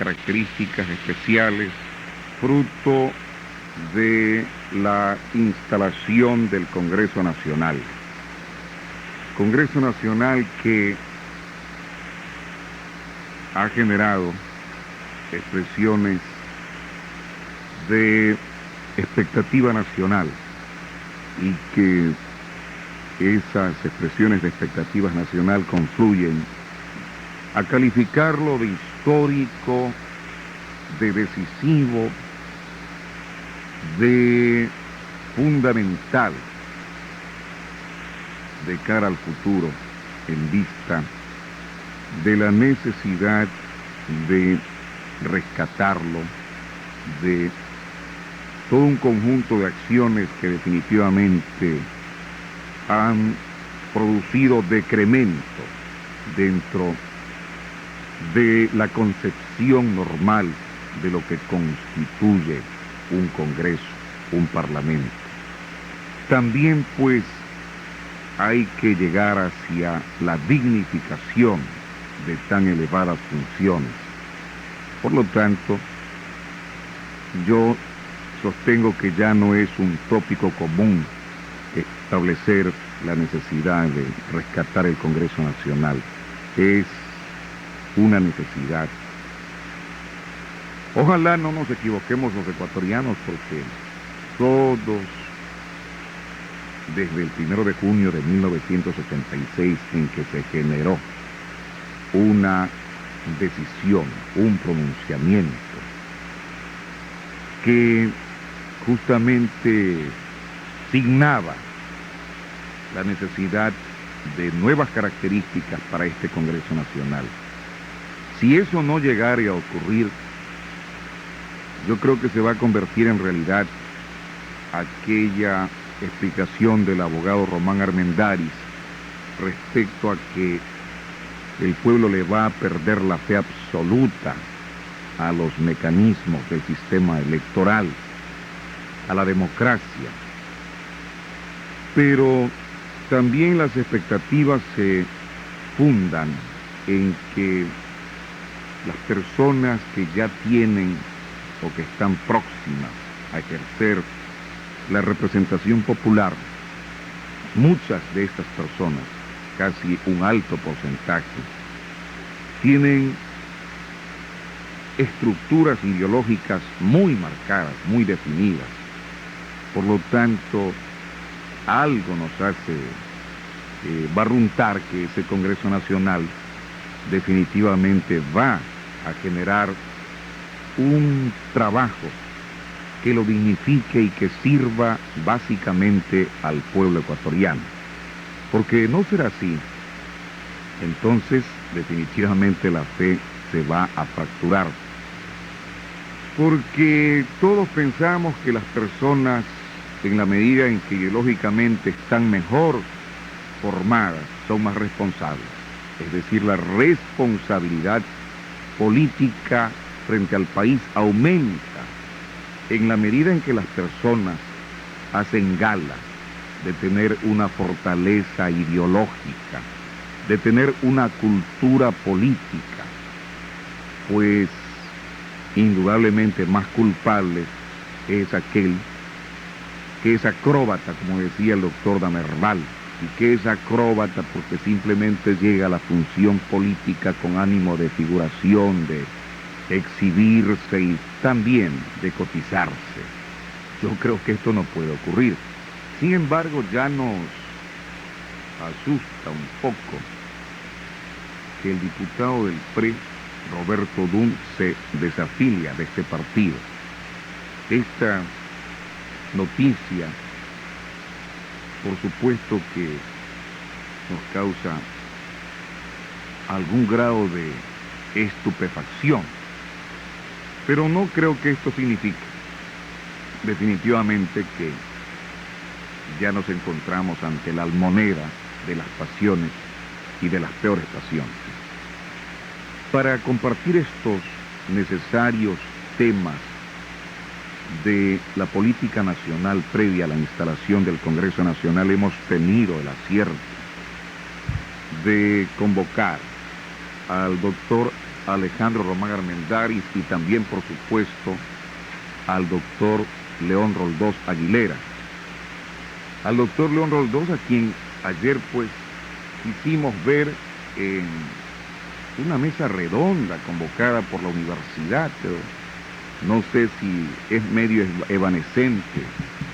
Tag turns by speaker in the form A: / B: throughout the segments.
A: características especiales, fruto de la instalación del Congreso Nacional. Congreso Nacional que ha generado expresiones de expectativa nacional y que esas expresiones de expectativas nacional confluyen a calificarlo de histórico, de decisivo, de fundamental de cara al futuro, en vista de la necesidad de rescatarlo, de todo un conjunto de acciones que definitivamente han producido decremento dentro de la concepción normal de lo que constituye un Congreso, un Parlamento. También, pues, hay que llegar hacia la dignificación de tan elevadas funciones. Por lo tanto, yo sostengo que ya no es un tópico común establecer la necesidad de rescatar el Congreso Nacional. Es una necesidad. Ojalá no nos equivoquemos los ecuatorianos, porque todos, desde el 1 de junio de 1976, en que se generó una decisión, un pronunciamiento, que justamente signaba la necesidad de nuevas características para este Congreso Nacional. Si eso no llegara a ocurrir, yo creo que se va a convertir en realidad aquella explicación del abogado Román Armendáriz respecto a que el pueblo le va a perder la fe absoluta a los mecanismos del sistema electoral, a la democracia. Pero también las expectativas se fundan en que las personas que ya tienen o que están próximas a ejercer la representación popular, muchas de estas personas, casi un alto porcentaje, tienen estructuras ideológicas muy marcadas, muy definidas. Por lo tanto, algo nos hace barruntar que ese Congreso Nacional definitivamente va a generar un trabajo que lo dignifique y que sirva básicamente al pueblo ecuatoriano. Porque no será así, entonces definitivamente la fe se va a fracturar. Porque todos pensamos que las personas, en la medida en que ideológicamente están mejor formadas, son más responsables. Es decir, la responsabilidad política frente al país aumenta en la medida en que las personas hacen gala de tener una fortaleza ideológica, de tener una cultura política, pues indudablemente más culpable es aquel que es acróbata, como decía el doctor Damerval, y que es acróbata porque simplemente llega a la función política con ánimo de figuración, de exhibirse y también de cotizarse. Yo creo que esto no puede ocurrir. Sin embargo, ya nos asusta un poco que el diputado del PRE, Roberto Dun, se desafilia de este partido. Esta noticia, por supuesto que nos causa algún grado de estupefacción, pero no creo que esto signifique definitivamente que ya nos encontramos ante la almoneda de las pasiones y de las peores pasiones. Para compartir estos necesarios temas de la política nacional previa a la instalación del Congreso Nacional, hemos tenido el acierto de convocar al doctor Alejandro Román Armendáriz y también, por supuesto, al doctor León Roldós Aguilera. Al doctor León Roldós, a quien ayer pues quisimos ver en una mesa redonda convocada por la universidad, pero no sé si es medio evanescente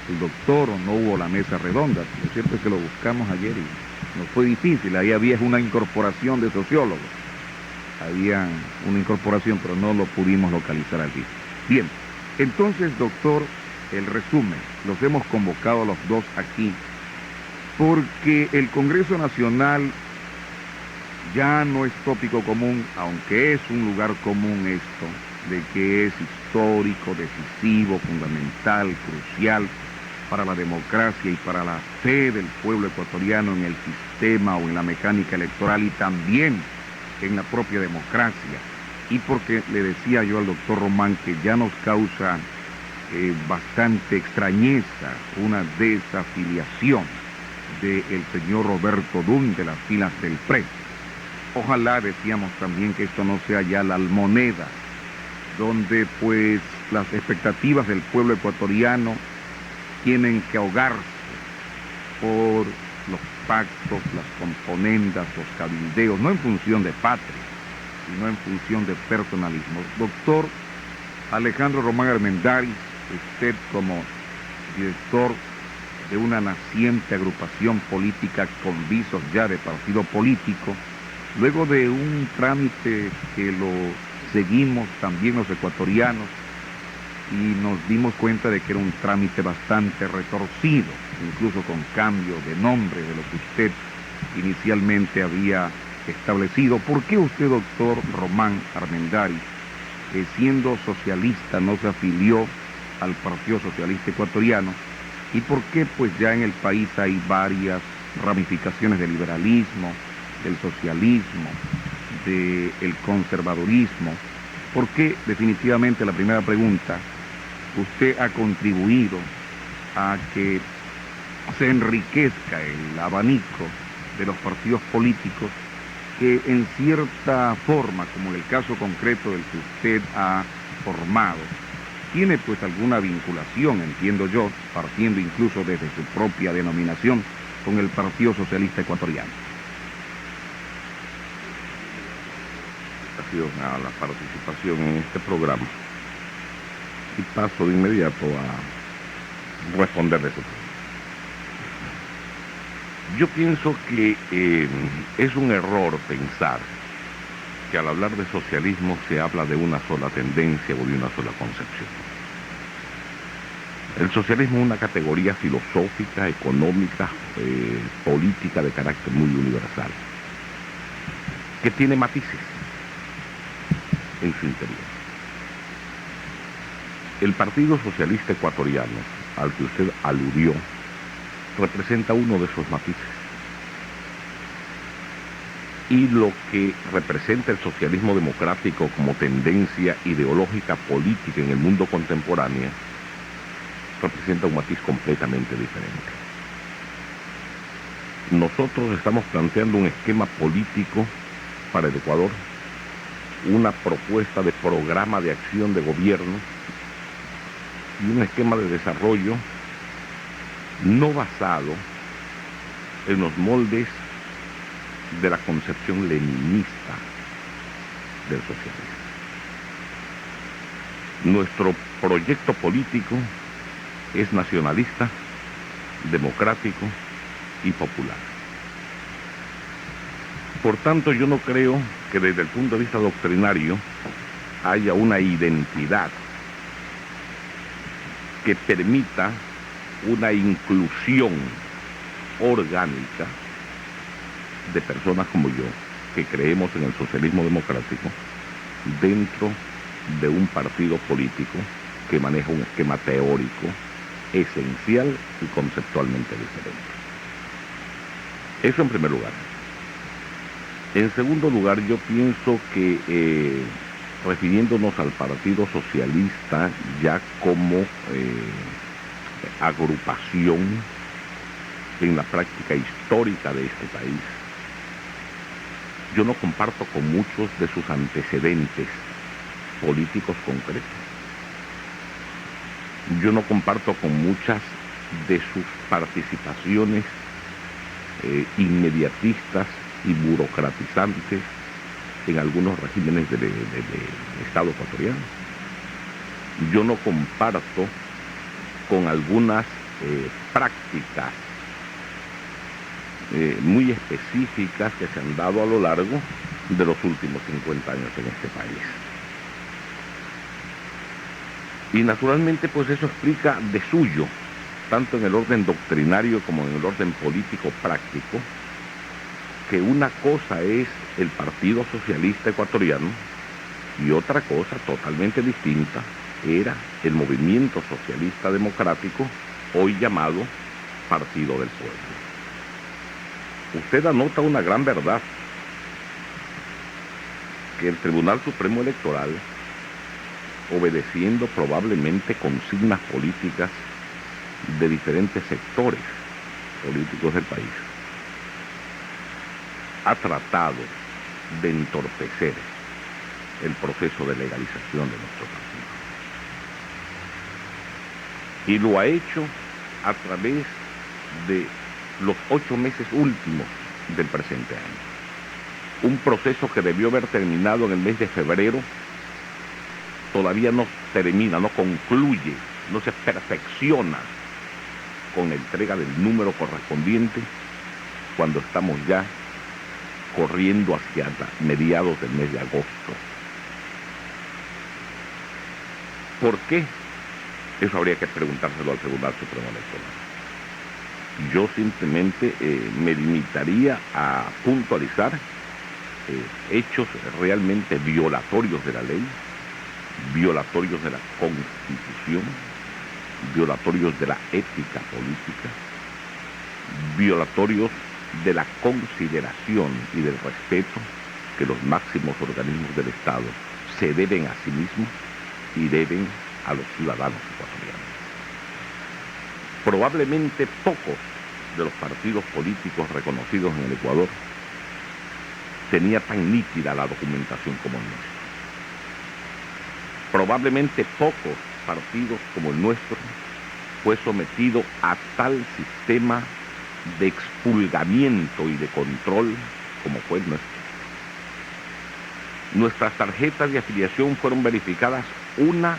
A: el doctor o no hubo la mesa redonda. Lo cierto es que lo buscamos ayer y nos fue difícil. Ahí había una incorporación de sociólogos. Había una incorporación, pero no lo pudimos localizar allí. Bien, entonces, doctor, el resumen. Los hemos convocado a los dos aquí porque el Congreso Nacional ya no es tópico común, aunque es un lugar común esto, de que es histórico, decisivo, fundamental, crucial para la democracia y para la fe del pueblo ecuatoriano en el sistema o en la mecánica electoral y también en la propia democracia. Y porque le decía yo al doctor Román que ya nos causa bastante extrañeza una desafiliación del señor Roberto Dun de las filas del PRE. Ojalá, decíamos también, que esto no sea ya la almoneda, donde pues las expectativas del pueblo ecuatoriano tienen que ahogarse por los pactos, las componendas, los cabildeos, no en función de patria, sino en función de personalismo. Doctor Alejandro Román Armendáriz, usted como director de una naciente agrupación política con visos ya de partido político, luego de un trámite que lo seguimos también los ecuatorianos y nos dimos cuenta de que era un trámite bastante retorcido, incluso con cambio de nombre de lo que usted inicialmente había establecido. ¿Por qué usted, doctor Román Armendáriz, siendo socialista, no se afilió al Partido Socialista Ecuatoriano? ¿Y por qué pues ya en el país hay varias ramificaciones del liberalismo, del socialismo, del conservadurismo? ¿Por qué, definitivamente, la primera pregunta, usted ha contribuido a que se enriquezca el abanico de los partidos políticos que en cierta forma, como en el caso concreto del que usted ha formado, tiene pues alguna vinculación, entiendo yo, partiendo incluso desde su propia denominación, con el Partido Socialista Ecuatoriano?
B: A la participación en este programa y paso de inmediato a responderle eso. Yo pienso que es un error pensar que al hablar de socialismo se habla de una sola tendencia o de una sola concepción. El socialismo es una categoría filosófica, económica, política de carácter muy universal, que tiene matices en su interior. El Partido Socialista Ecuatoriano, al que usted aludió, representa uno de esos matices. Y lo que representa el socialismo democrático como tendencia ideológica política en el mundo contemporáneo representa un matiz completamente diferente. Nosotros estamos planteando un esquema político para el Ecuador, una propuesta de programa de acción de gobierno y un esquema de desarrollo no basado en los moldes de la concepción leninista del socialismo. Nuestro proyecto político es nacionalista, democrático y popular. Por tanto, yo no creo que desde el punto de vista doctrinario haya una identidad que permita una inclusión orgánica de personas como yo, que creemos en el socialismo democrático, dentro de un partido político que maneja un esquema teórico esencial y conceptualmente diferente. Eso en primer lugar. En segundo lugar, yo pienso que refiriéndonos al Partido Socialista ya como agrupación en la práctica histórica de este país, Yo no comparto con muchos de sus antecedentes políticos concretos. Yo no comparto con muchas de sus participaciones inmediatistas y burocratizantes en algunos regímenes del Estado ecuatoriano. Yo no comparto con algunas prácticas muy específicas que se han dado a lo largo de los últimos 50 años en este país. Y naturalmente pues eso explica de suyo, tanto en el orden doctrinario como en el orden político práctico, que una cosa es el Partido Socialista Ecuatoriano y otra cosa totalmente distinta era el Movimiento Socialista Democrático, hoy llamado Partido del Pueblo. Usted anota una gran verdad, que el Tribunal Supremo Electoral, obedeciendo probablemente consignas políticas de diferentes sectores políticos del país, ha tratado de entorpecer el proceso de legalización de nuestro partido. Y lo ha hecho a través de los 8 meses últimos del presente año. Un proceso que debió haber terminado en el mes de febrero, todavía no termina, no concluye, no se perfecciona con la entrega del número correspondiente cuando estamos ya corriendo hacia mediados del mes de agosto. ¿Por qué? Eso habría que preguntárselo al Tribunal Supremo Electoral. Yo simplemente me limitaría a puntualizar hechos realmente violatorios de la ley, violatorios de la Constitución, violatorios de la ética política, violatorios de la consideración y del respeto que los máximos organismos del Estado se deben a sí mismos y deben a los ciudadanos ecuatorianos. Probablemente pocos de los partidos políticos reconocidos en el Ecuador tenía tan nítida la documentación como el nuestro. Probablemente pocos partidos como el nuestro fue sometido a tal sistema de expurgamiento y de control como fue el nuestro. Nuestras tarjetas de afiliación fueron verificadas una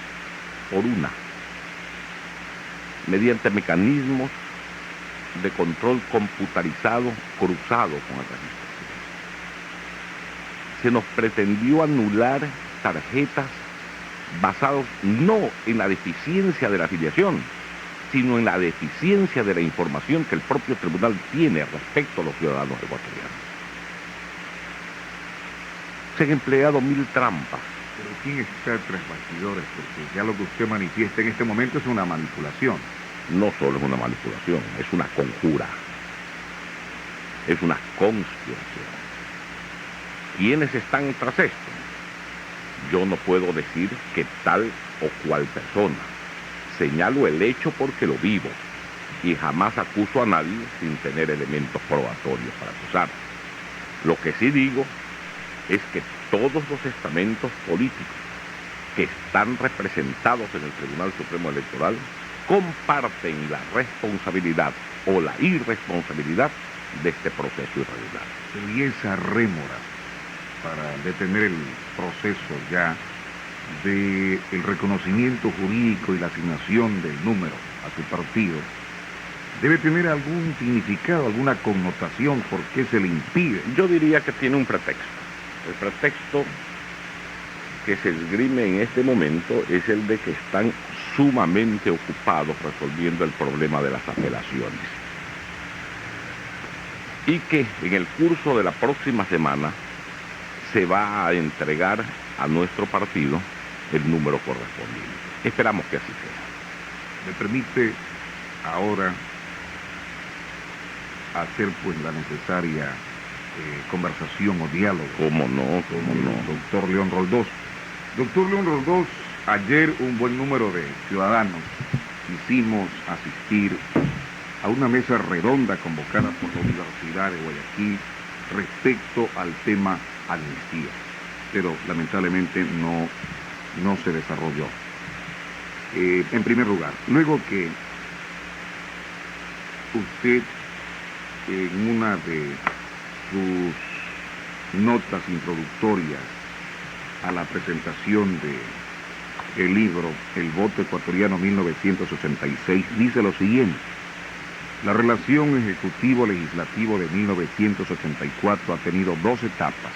B: por una, mediante mecanismos de control computarizado cruzado con el registro civil. Se nos pretendió anular tarjetas basadas no en la deficiencia de la afiliación, sino en la deficiencia de la información que el propio tribunal tiene respecto a los ciudadanos ecuatorianos. Se han empleado 1000 trampas.
A: Pero ¿quién está tras bastidores? Porque ya lo que usted manifiesta en este momento es una manipulación.
B: No solo es una manipulación, es una conjura, es una conspiración. ¿Quiénes están tras esto? Yo no puedo decir que tal o cual persona. Señalo el hecho porque lo vivo y jamás acuso a nadie sin tener elementos probatorios para acusar. Lo que sí digo es que todos los estamentos políticos que están representados en el Tribunal Supremo Electoral comparten la responsabilidad o la irresponsabilidad de este proceso irregular.
A: Y esa rémora para detener el proceso ya del reconocimiento jurídico y la asignación del número a su partido debe tener algún significado, alguna connotación. ¿Por qué se le impide?
B: Yo diría que tiene un pretexto. El pretexto que se esgrime en este momento es el de que están sumamente ocupados resolviendo el problema de las apelaciones. Y que en el curso de la próxima semana se va a entregar a nuestro partido el número correspondiente. Esperamos que así sea.
A: Me permite ahora hacer pues la necesaria conversación o diálogo.
B: ¿Cómo no? ¿Cómo no?
A: Doctor León Roldós. Doctor León Roldós, ayer un buen número de ciudadanos quisimos asistir a una mesa redonda convocada por la Universidad de Guayaquil respecto al tema amnistía, pero lamentablemente no se desarrolló. En primer lugar, luego que usted en una de sus notas introductorias a la presentación del libro El voto ecuatoriano 1986 dice lo siguiente: la relación ejecutivo-legislativo de 1984 ha tenido dos etapas: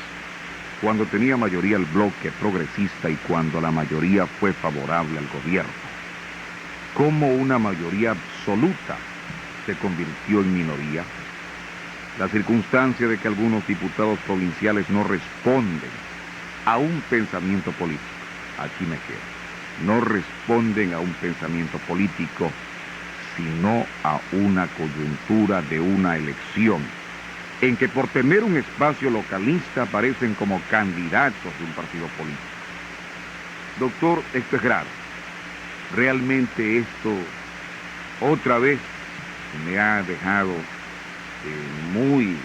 A: cuando tenía mayoría el bloque progresista y cuando la mayoría fue favorable al gobierno. ¿Cómo una mayoría absoluta se convirtió en minoría? La circunstancia de que algunos diputados provinciales no responden a un pensamiento político, aquí me quedo, no responden a un pensamiento político, sino a una coyuntura de una elección, en que por tener un espacio localista aparecen como candidatos de un partido político. Doctor, esto es grave. Realmente esto otra vez me ha dejado muy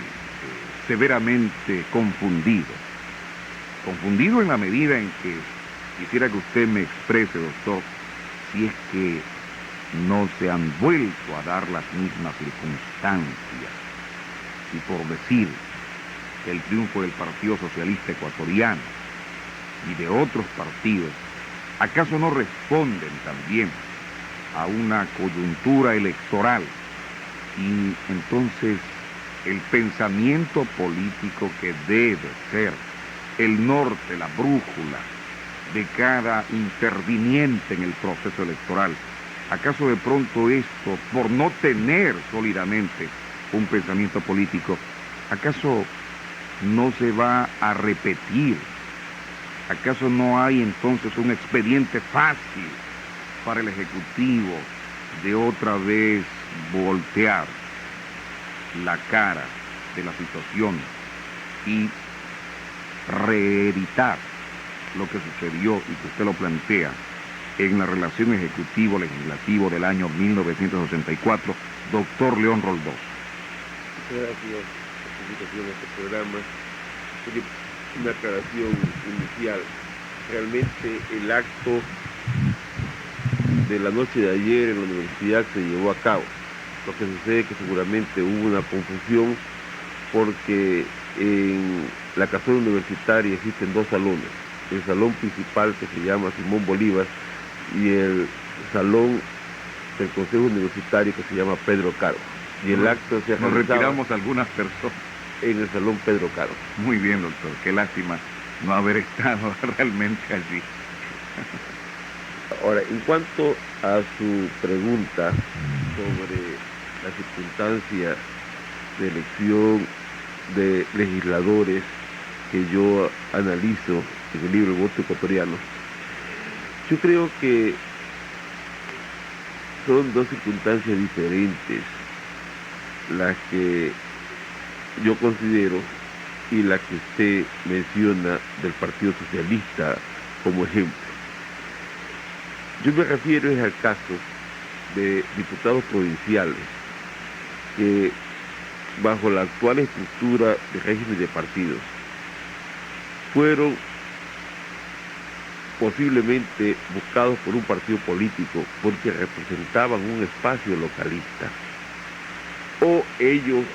A: severamente confundido. Confundido en la medida en que quisiera que usted me exprese, doctor, si es que no se han vuelto a dar las mismas circunstancias. Y por decir que el triunfo del Partido Socialista Ecuatoriano y de otros partidos, ¿acaso no responden también a una coyuntura electoral? Y entonces el pensamiento político que debe ser el norte, la brújula de cada interviniente en el proceso electoral, ¿acaso de pronto esto, por no tener sólidamente un pensamiento político, acaso no se va a repetir? ¿Acaso no hay entonces un expediente fácil para el Ejecutivo de otra vez voltear la cara de la situación y reeditar lo que sucedió y que usted lo plantea en la relación ejecutivo-legislativo del año 1984, doctor León Roldós?
C: Gracias por su invitación a este programa. Una aclaración inicial. Realmente el acto de la noche de ayer en la universidad se llevó a cabo. Lo que sucede es que seguramente hubo una confusión porque en la casona universitaria existen dos salones. El salón principal, que se llama Simón Bolívar, y el salón del Consejo Universitario, que se llama Pedro Caro. Y el acto se
A: Nos retiramos algunas personas
C: en el salón Pedro Caro.
A: Muy bien, doctor. Qué lástima no haber estado realmente allí.
C: Ahora, en cuanto a su pregunta sobre la circunstancia de elección de legisladores que yo analizo en el libro El voto ecuatoriano, yo creo que son dos circunstancias diferentes las que yo considero y la que usted menciona del Partido Socialista como ejemplo. Yo me refiero al caso de diputados provinciales que, bajo la actual estructura de régimen de partidos, fueron posiblemente buscados por un partido político porque representaban un espacio localista, o ellos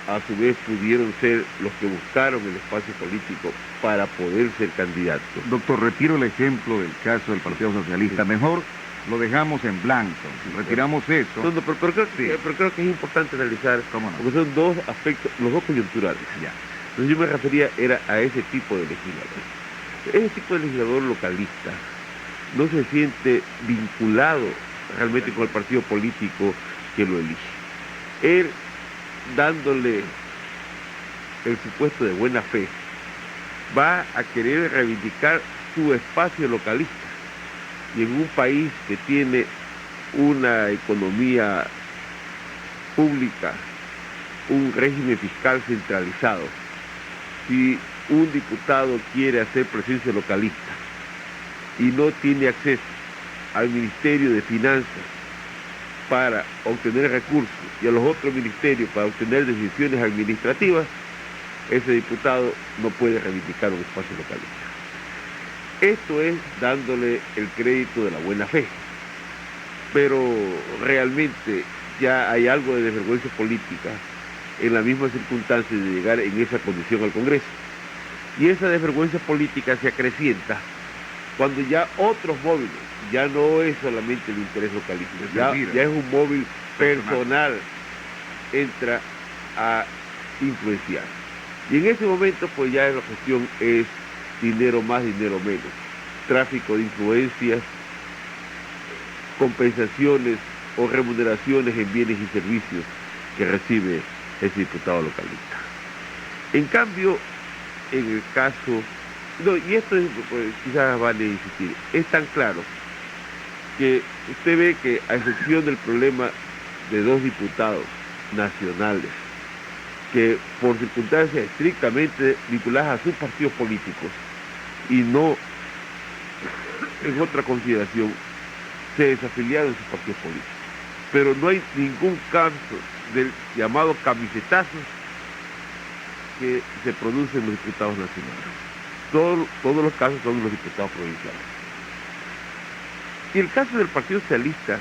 C: a su vez pudieron ser los que buscaron el espacio político para poder ser candidatos.
A: Doctor, retiro el ejemplo del caso del Partido Socialista. Sí. Mejor lo dejamos en blanco, retiramos eso.
C: No, pero creo que es importante analizar,
A: ¿cómo no?
C: Porque son dos aspectos, los dos coyunturales.
A: Ya.
C: Entonces yo me refería a ese tipo de legislador. Ese tipo de legislador localista no se siente vinculado realmente con el partido político que lo elige. Él, dándole el supuesto de buena fe, va a querer reivindicar su espacio localista. Y en un país que tiene una economía pública, un régimen fiscal centralizado, si un diputado quiere hacer presencia localista y no tiene acceso al Ministerio de Finanzas para obtener recursos y a los otros ministerios para obtener decisiones administrativas, ese diputado no puede reivindicar un espacio localista. Esto es dándole el crédito de la buena fe, pero realmente ya hay algo de desvergüenza política en la misma circunstancia de llegar en esa condición al Congreso. Y esa desvergüenza política se acrecienta cuando ya otros móviles, ya no es solamente el interés localista, ya es un móvil personal, entra a influenciar. Y en ese momento pues ya la cuestión es dinero más, dinero menos, tráfico de influencias, compensaciones o remuneraciones en bienes y servicios que recibe ese diputado localista. En cambio, en el caso, no, y esto es, pues, quizás vale insistir, es tan claro que usted ve que a excepción del problema de dos diputados nacionales que por circunstancias estrictamente vinculadas a sus partidos políticos y no en otra consideración se desafiliaron de sus partidos políticos, pero no hay ningún caso del llamado camisetazo que se produce en los diputados nacionales. Todos los casos son los diputados provinciales. Y el caso del Partido Socialista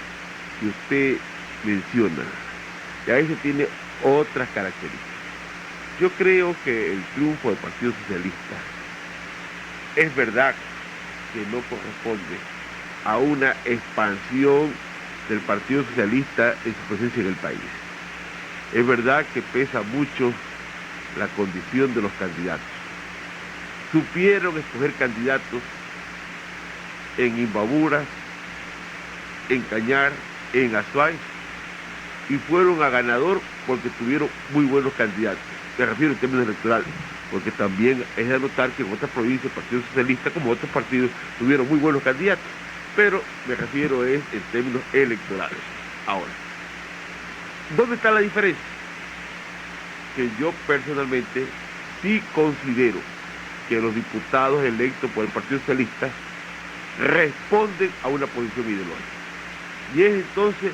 C: que usted menciona, ya ese tiene otras características. Yo creo que el triunfo del Partido Socialista es verdad que no corresponde a una expansión del Partido Socialista en su presencia en el país. Es verdad que pesa mucho la condición de los candidatos. Supieron escoger candidatos en Imbabura, en Cañar, en Azuay, y fueron a ganador porque tuvieron muy buenos candidatos. Me refiero en términos electorales, porque también es de notar que en otras provincias el Partido Socialista, como otros partidos, tuvieron muy buenos candidatos, pero me refiero en términos electorales. Ahora, ¿dónde está la diferencia? Que yo personalmente sí considero que los diputados electos por el Partido Socialista responden a una posición ideológica. Y es entonces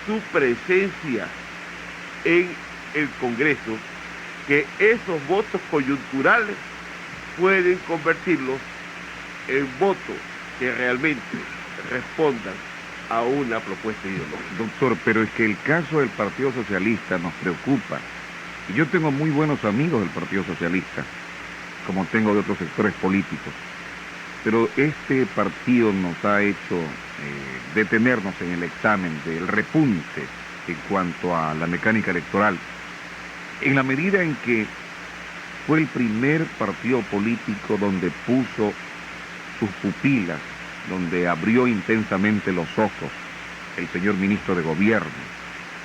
C: su presencia en el Congreso que esos votos coyunturales pueden convertirlos en votos que realmente respondan a una propuesta ideológica.
A: Doctor, pero es que el caso del Partido Socialista nos preocupa. Y yo tengo muy buenos amigos del Partido Socialista, como tengo de otros sectores políticos. Pero este partido nos ha hecho detenernos en el examen del repunte en cuanto a la mecánica electoral, en la medida en que fue el primer partido político donde puso sus pupilas, donde abrió intensamente los ojos el señor ministro de Gobierno,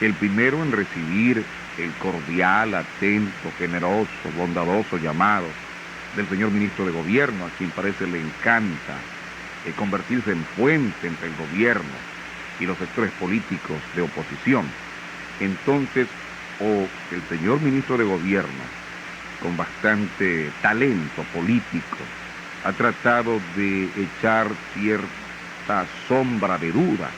A: el primero en recibir el cordial, atento, generoso, bondadoso llamado del señor ministro de Gobierno, a quien parece le encanta convertirse en puente entre el gobierno y los sectores políticos de oposición. Entonces, o el señor ministro de Gobierno, con bastante talento político, ha tratado de echar cierta sombra de duda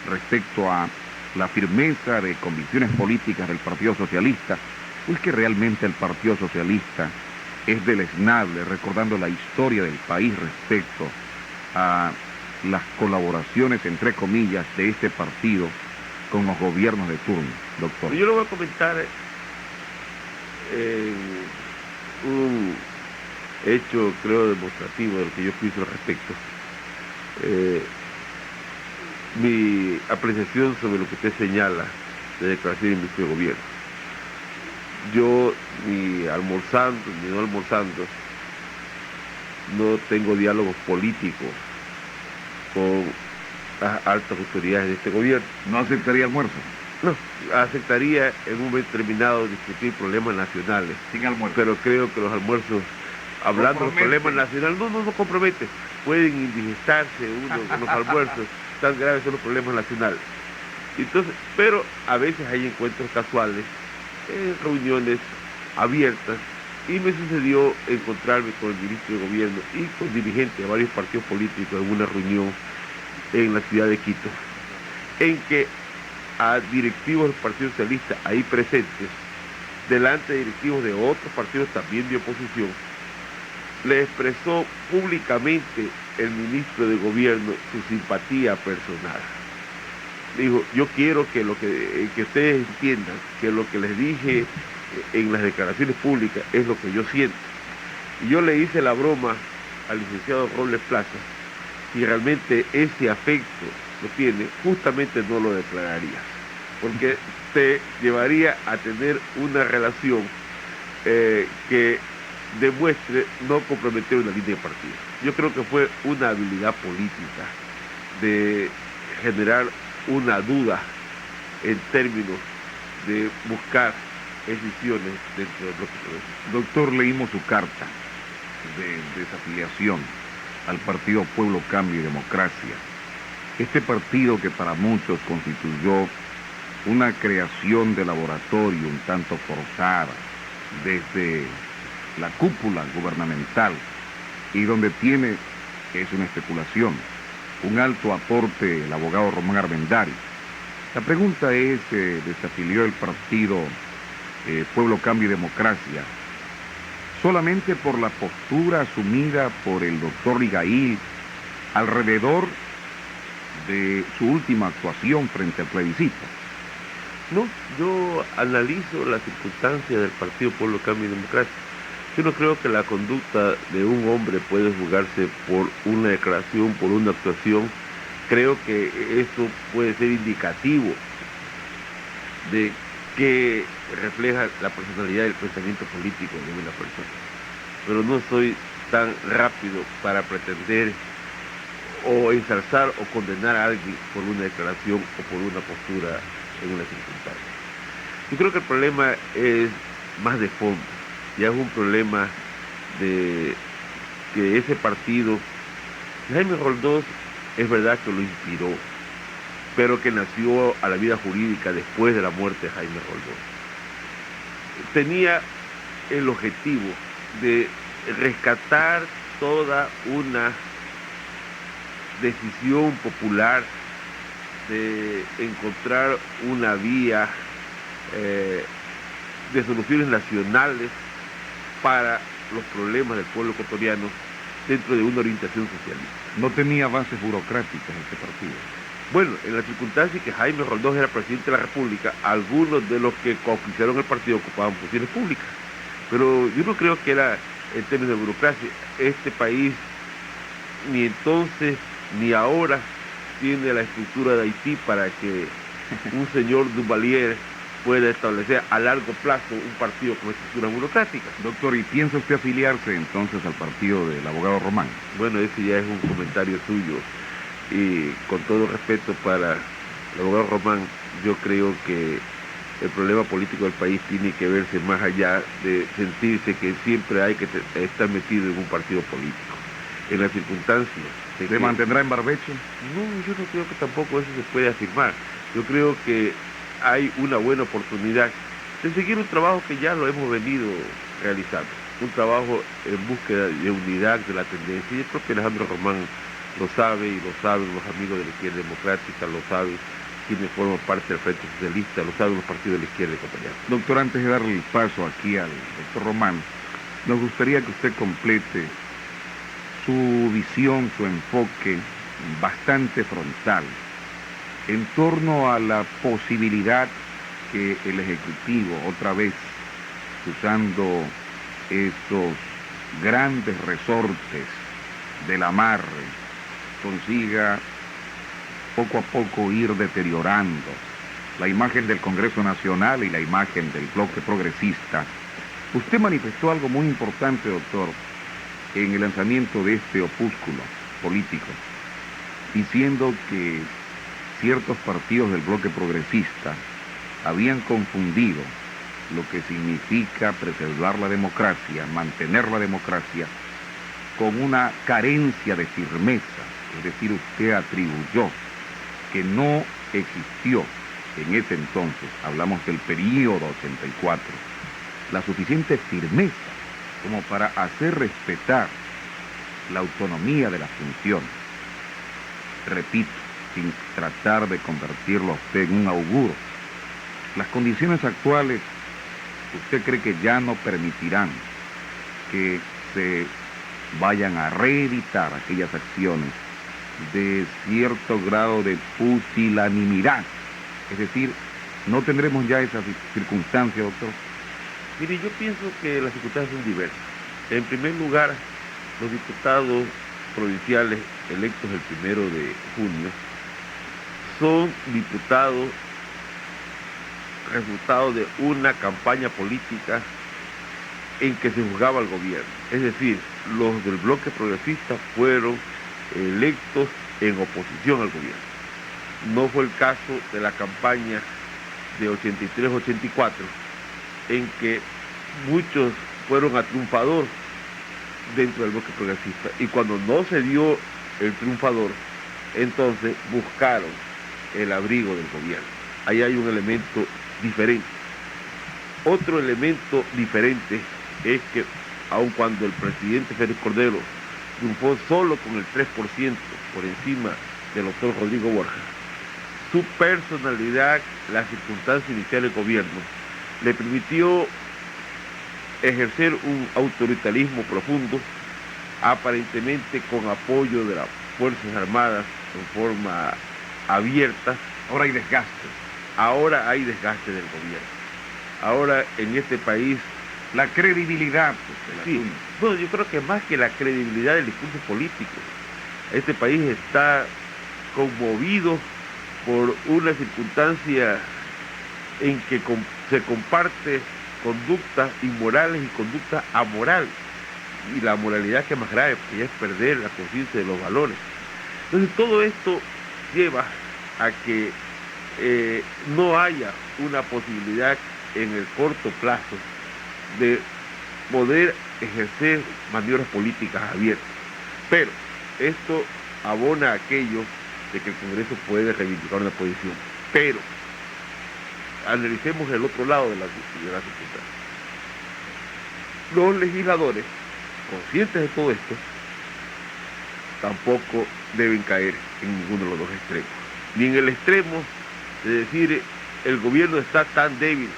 A: respecto a la firmeza de convicciones políticas del Partido Socialista, o es que realmente el Partido Socialista es deleznable, recordando la historia del país respecto a las colaboraciones, entre comillas, de este partido con los gobiernos de turno, doctor.
C: Yo lo voy a comentar un hecho, creo, demostrativo de lo que yo pienso al respecto. Mi apreciación sobre lo que usted señala de declaración del ministro de Gobierno. Yo, ni almorzando, ni no almorzando, no tengo diálogos políticos con las altas autoridades de este gobierno.
A: ¿No aceptaría almuerzo?
C: No, aceptaría en un momento determinado discutir problemas nacionales.
A: Sin almuerzo.
C: Pero creo que los almuerzos, hablando de los problemas nacionales, no compromete. Pueden indigestarse uno con los almuerzos, tan graves son los problemas nacionales. Entonces, pero a veces hay encuentros casuales, reuniones abiertas, y me sucedió encontrarme con el ministro de Gobierno y con dirigentes de varios partidos políticos en una reunión en la ciudad de Quito, en que a directivos del Partido Socialista ahí presentes delante de directivos de otros partidos también de oposición, le expresó públicamente el ministro de gobierno su simpatía personal. Dijo, yo quiero que que ustedes entiendan que lo que les dije en las declaraciones públicas es lo que yo siento. Y yo le hice la broma al licenciado Robles Plaza, si realmente ese afecto lo tiene, justamente no lo declararía, porque te llevaría a tener una relación que demuestre no comprometer una línea de partido. Yo creo que fue una habilidad política de generar una duda en términos de buscar decisiones dentro del bloque progresista.
A: Doctor, leímos su carta de desafiliación al partido Pueblo, Cambio y Democracia. Este partido que para muchos constituyó una creación de laboratorio un tanto forzada desde la cúpula gubernamental y donde tiene, es una especulación, un alto aporte el abogado Román Armendariz. La pregunta es, desafilió el partido Pueblo, Cambio y Democracia solamente por la postura asumida por el doctor Rigail alrededor de su última actuación frente al plebiscito.
C: No, yo analizo las circunstancias del partido Pueblo, Cambio y Democracia. Yo no creo que la conducta de un hombre puede juzgarse por una declaración, por una actuación. Creo que eso puede ser indicativo de que refleja la personalidad y el pensamiento político de una persona. Pero no soy tan rápido para pretender o ensalzar o condenar a alguien por una declaración o por una postura en una circunstancia. Yo creo que el problema es más de fondo. Ya es un problema de que ese partido, Jaime Roldós, es verdad que lo inspiró, pero que nació a la vida jurídica después de la muerte de Jaime Roldós. Tenía el objetivo de rescatar toda una decisión popular, de encontrar una vía de soluciones nacionales para los problemas del pueblo ecuatoriano dentro de una orientación socialista.
A: No tenía bases burocráticas este partido.
C: Bueno, en la circunstancia que Jaime Roldós era presidente de la República, algunos de los que cooficiaron el partido ocupaban posiciones públicas. Pero yo no creo que era en términos de burocracia. Este país ni entonces ni ahora tiene la estructura de Haití para que un señor Duvalier pueda establecer a largo plazo un partido con estructura burocrática.
A: Doctor, ¿y piensa usted afiliarse entonces al partido del abogado Román?
C: Bueno, ese ya es un comentario suyo. Y con todo respeto para el abogado Román, yo creo que el problema político del país tiene que verse más allá de sentirse que siempre hay que estar metido en un partido político. En las circunstancias...
A: ¿Se mantendrá en barbecho?
C: No, yo no creo que tampoco eso se puede afirmar. Yo creo que hay una buena oportunidad de seguir un trabajo que ya lo hemos venido realizando. Un trabajo en búsqueda de unidad de la tendencia. Y yo creo que Alejandro Román lo sabe, y lo saben los amigos de la izquierda democrática, lo saben quienes forman parte del Frente Socialista, lo saben los partidos de la izquierda ecuatoriana.
A: Doctor, antes de darle el paso aquí al doctor Román, nos gustaría que usted complete su visión, su enfoque bastante frontal en torno a la posibilidad que el Ejecutivo, otra vez usando esos grandes resortes del amarre, consiga poco a poco ir deteriorando la imagen del Congreso Nacional y la imagen del bloque progresista. Usted manifestó algo muy importante, doctor, en el lanzamiento de este opúsculo político, diciendo que ciertos partidos del bloque progresista habían confundido lo que significa preservar la democracia, mantener la democracia, con una carencia de firmeza. Es decir, usted atribuyó que no existió en ese entonces, hablamos del período 84, la suficiente firmeza como para hacer respetar la autonomía de las funciones. Repito, sin tratar de convertirlo a usted en un auguro, las condiciones actuales ¿usted cree que ya no permitirán que se vayan a reeditar aquellas acciones de cierto grado de pusilanimidad? Es decir, ¿no tendremos ya esa circunstancia, doctor?
C: Mire, yo pienso que las circunstancias son diversas. En primer lugar, los diputados provinciales electos el 1 de junio son diputados resultado de una campaña política en que se juzgaba al gobierno. Es decir, los del bloque progresista fueron electos en oposición al gobierno. No fue el caso de la campaña de 83-84, en que muchos fueron a triunfador dentro del bloque progresista. Y cuando no se dio el triunfador, entonces buscaron el abrigo del gobierno. Ahí hay un elemento diferente. Otro elemento diferente es que aun cuando el presidente Félix Cordero triunfó solo con el 3% por encima del doctor Rodrigo Borja, su personalidad, la circunstancia inicial del gobierno, le permitió ejercer un autoritarismo profundo, aparentemente con apoyo de las Fuerzas Armadas en forma abierta.
A: Ahora hay desgaste.
C: Ahora hay desgaste del gobierno. Ahora en este país...
A: La credibilidad, pues,
C: sí, bueno, yo creo que más que la credibilidad del discurso político, este país está conmovido por una circunstancia en que se comparte conductas inmorales y conductas amorales. Y la moralidad que es más grave, porque ya es perder la conciencia de los valores. Entonces todo esto lleva a que no haya una posibilidad en el corto plazo de poder ejercer maniobras políticas abiertas. Pero esto abona aquello de que el Congreso puede reivindicar una posición. Pero analicemos el otro lado de la circunstancia. Los legisladores, conscientes de todo esto, tampoco deben caer en ninguno de los dos extremos. Ni en el extremo de decir el gobierno está tan débil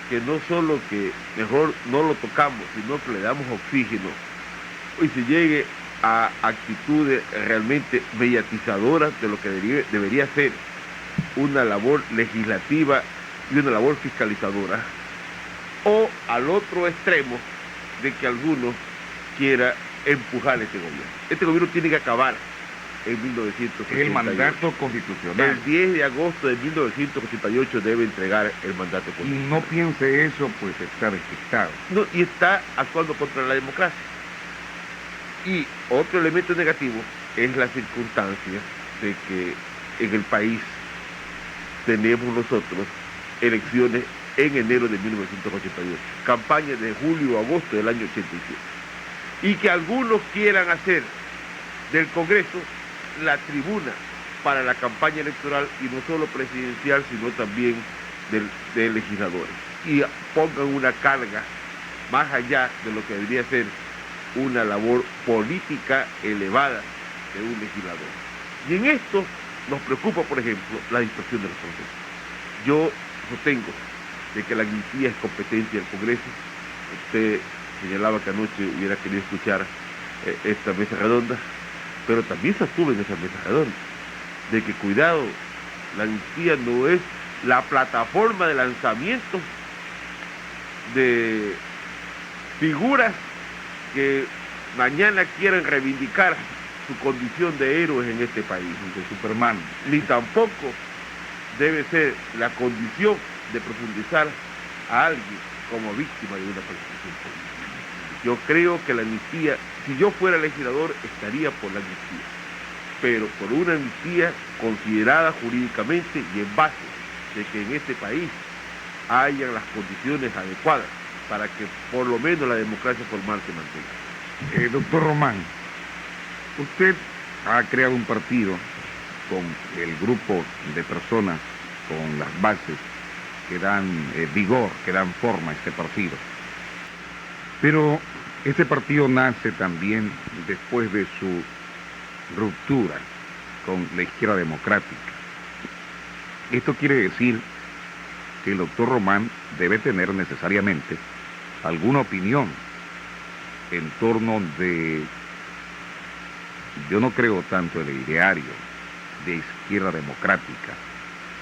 C: que no solo que mejor no lo tocamos, sino que le damos oxígeno y se llegue a actitudes realmente mediatizadoras de lo que debería ser una labor legislativa y una labor fiscalizadora, o al otro extremo de que alguno quiera empujar este gobierno. Este gobierno tiene que acabar en 1988.
A: El mandato constitucional.
C: El 10 de agosto de 1988 debe entregar el mandato
A: Y
C: constitucional.
A: no piense eso, pues está despistado.
C: No, y está actuando contra la democracia. Y otro elemento negativo es la circunstancia de que en el país tenemos nosotros elecciones en enero de 1988, campaña de julio a agosto del año 87, y que algunos quieran hacer del Congreso la tribuna para la campaña electoral, y no solo presidencial, sino también de legisladores, y pongan una carga más allá de lo que debería ser una labor política elevada de un legislador. Y en esto nos preocupa, por ejemplo, la dispersión de los procesos. Yo sostengo de que la amnistía es competencia del Congreso. Usted señalaba que anoche hubiera querido escuchar esta mesa redonda, pero también se asume en esa mesa redonda de que, cuidado, la amnistía no es la plataforma de lanzamiento de figuras que mañana quieran reivindicar su condición de héroes en este país,
A: De Superman.
C: ni tampoco debe ser la condición de profundizar a alguien como víctima de una persecución política. Yo creo que la amnistía, si yo fuera legislador, estaría por la amnistía, pero por una amnistía considerada jurídicamente y en base de que en este país hayan las condiciones adecuadas para que por lo menos la democracia formal se mantenga.
A: Doctor Román, usted ha creado un partido con el grupo de personas, con las bases que dan vigor, que dan forma a este partido. Pero este partido nace también después de su ruptura con la izquierda democrática. Esto quiere decir que el doctor Román debe tener necesariamente alguna opinión en torno de, yo no creo tanto en el ideario de izquierda democrática,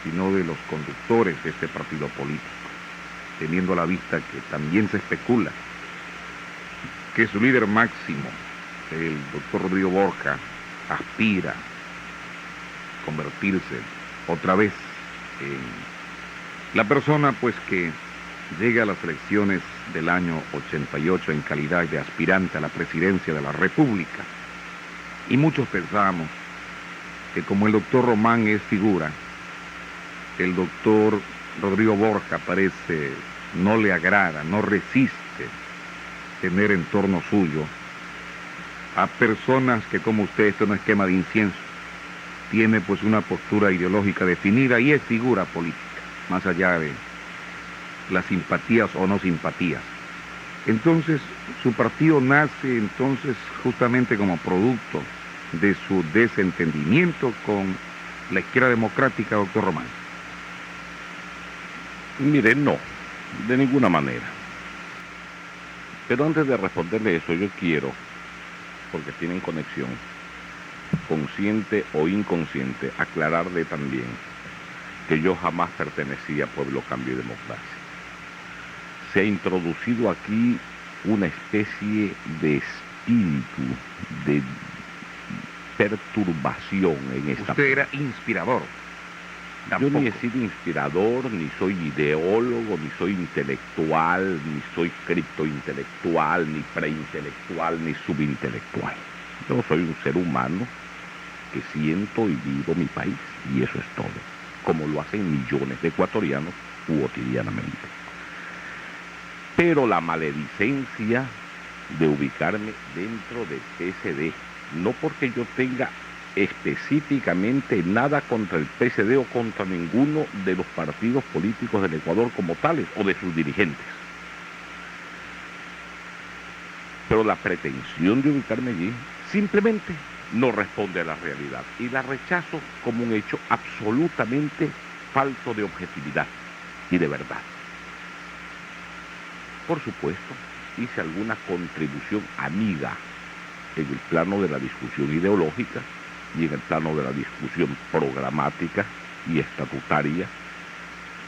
A: sino de los conductores de este partido político, teniendo a la vista que también se especula que su líder máximo, el doctor Rodrigo Borja, aspira a convertirse otra vez en la persona pues que llega a las elecciones del año 88 en calidad de aspirante a la presidencia de la República. Y muchos pensamos que como el doctor Román es figura, el doctor Rodrigo Borja parece no le agrada, no resiste tener en torno suyo a personas que como usted, esto no es quema de incienso, tiene pues una postura ideológica definida y es figura política, más allá de las simpatías o no simpatías. Entonces, su partido nace entonces justamente como producto de su desentendimiento con la izquierda democrática, doctor Román.
B: Mire, no, de ninguna manera. Pero antes de responderle eso, yo quiero, porque tienen conexión, consciente o inconsciente, aclararle también que yo jamás pertenecí a Pueblo, Cambio y Democracia. Se ha introducido aquí una especie de espíritu de perturbación en esta...
A: Usted era inspirador.
B: Yo ni he sido inspirador, ni soy ideólogo, ni soy intelectual, ni soy criptointelectual, ni preintelectual, ni subintelectual. Yo soy un ser humano que siento y vivo mi país, y eso es todo, como lo hacen millones de ecuatorianos cotidianamente. Pero la maledicencia de ubicarme dentro del PSD, no porque yo tenga específicamente nada contra el PSD o contra ninguno de los partidos políticos del Ecuador como tales o de sus dirigentes. Pero la pretensión de ubicarme allí simplemente no responde a la realidad y la rechazo como un hecho absolutamente falto de objetividad y de verdad. Por supuesto, hice alguna contribución amiga en el plano de la discusión ideológica y en el plano de la discusión programática y estatutaria,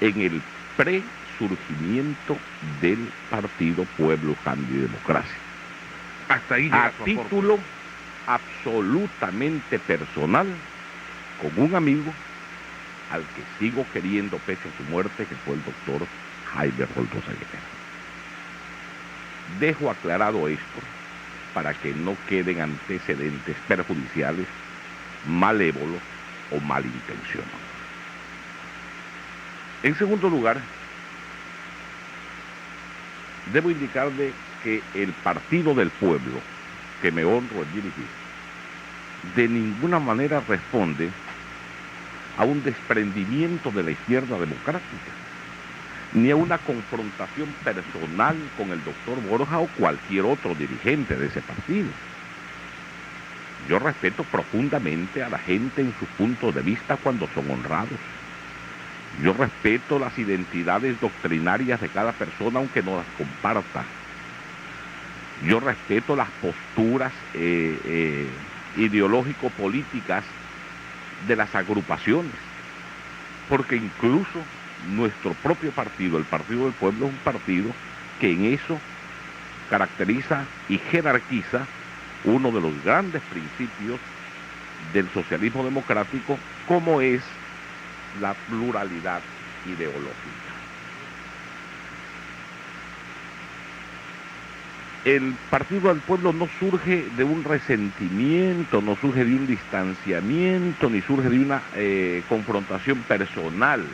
B: en el presurgimiento del partido Pueblo, Cambio y Democracia.
A: Hasta ahí llega
B: A
A: su aporte.
B: título absolutamente personal, con un amigo al que sigo queriendo pese a su muerte, que fue el doctor Jaime Roldosa Guerrero. Dejo aclarado esto para que no queden antecedentes perjudiciales, malévolos o malintencionados. En segundo lugar, debo indicarle que el Partido del Pueblo, que me honro en dirigir, de ninguna manera responde a un desprendimiento de la izquierda democrática, ni a una confrontación personal con el doctor Borja o cualquier otro dirigente de ese partido. Yo respeto profundamente a la gente en sus puntos de vista cuando son honrados. Yo respeto las identidades doctrinarias de cada persona aunque no las comparta. Yo respeto las posturas ideológico-políticas de las agrupaciones, porque incluso nuestro propio partido, el Partido del Pueblo, es un partido que en eso caracteriza y jerarquiza uno de los grandes principios del socialismo democrático, como es la pluralidad ideológica. El Partido del Pueblo no surge de un resentimiento, no surge de un distanciamiento, ni surge de una confrontación personal,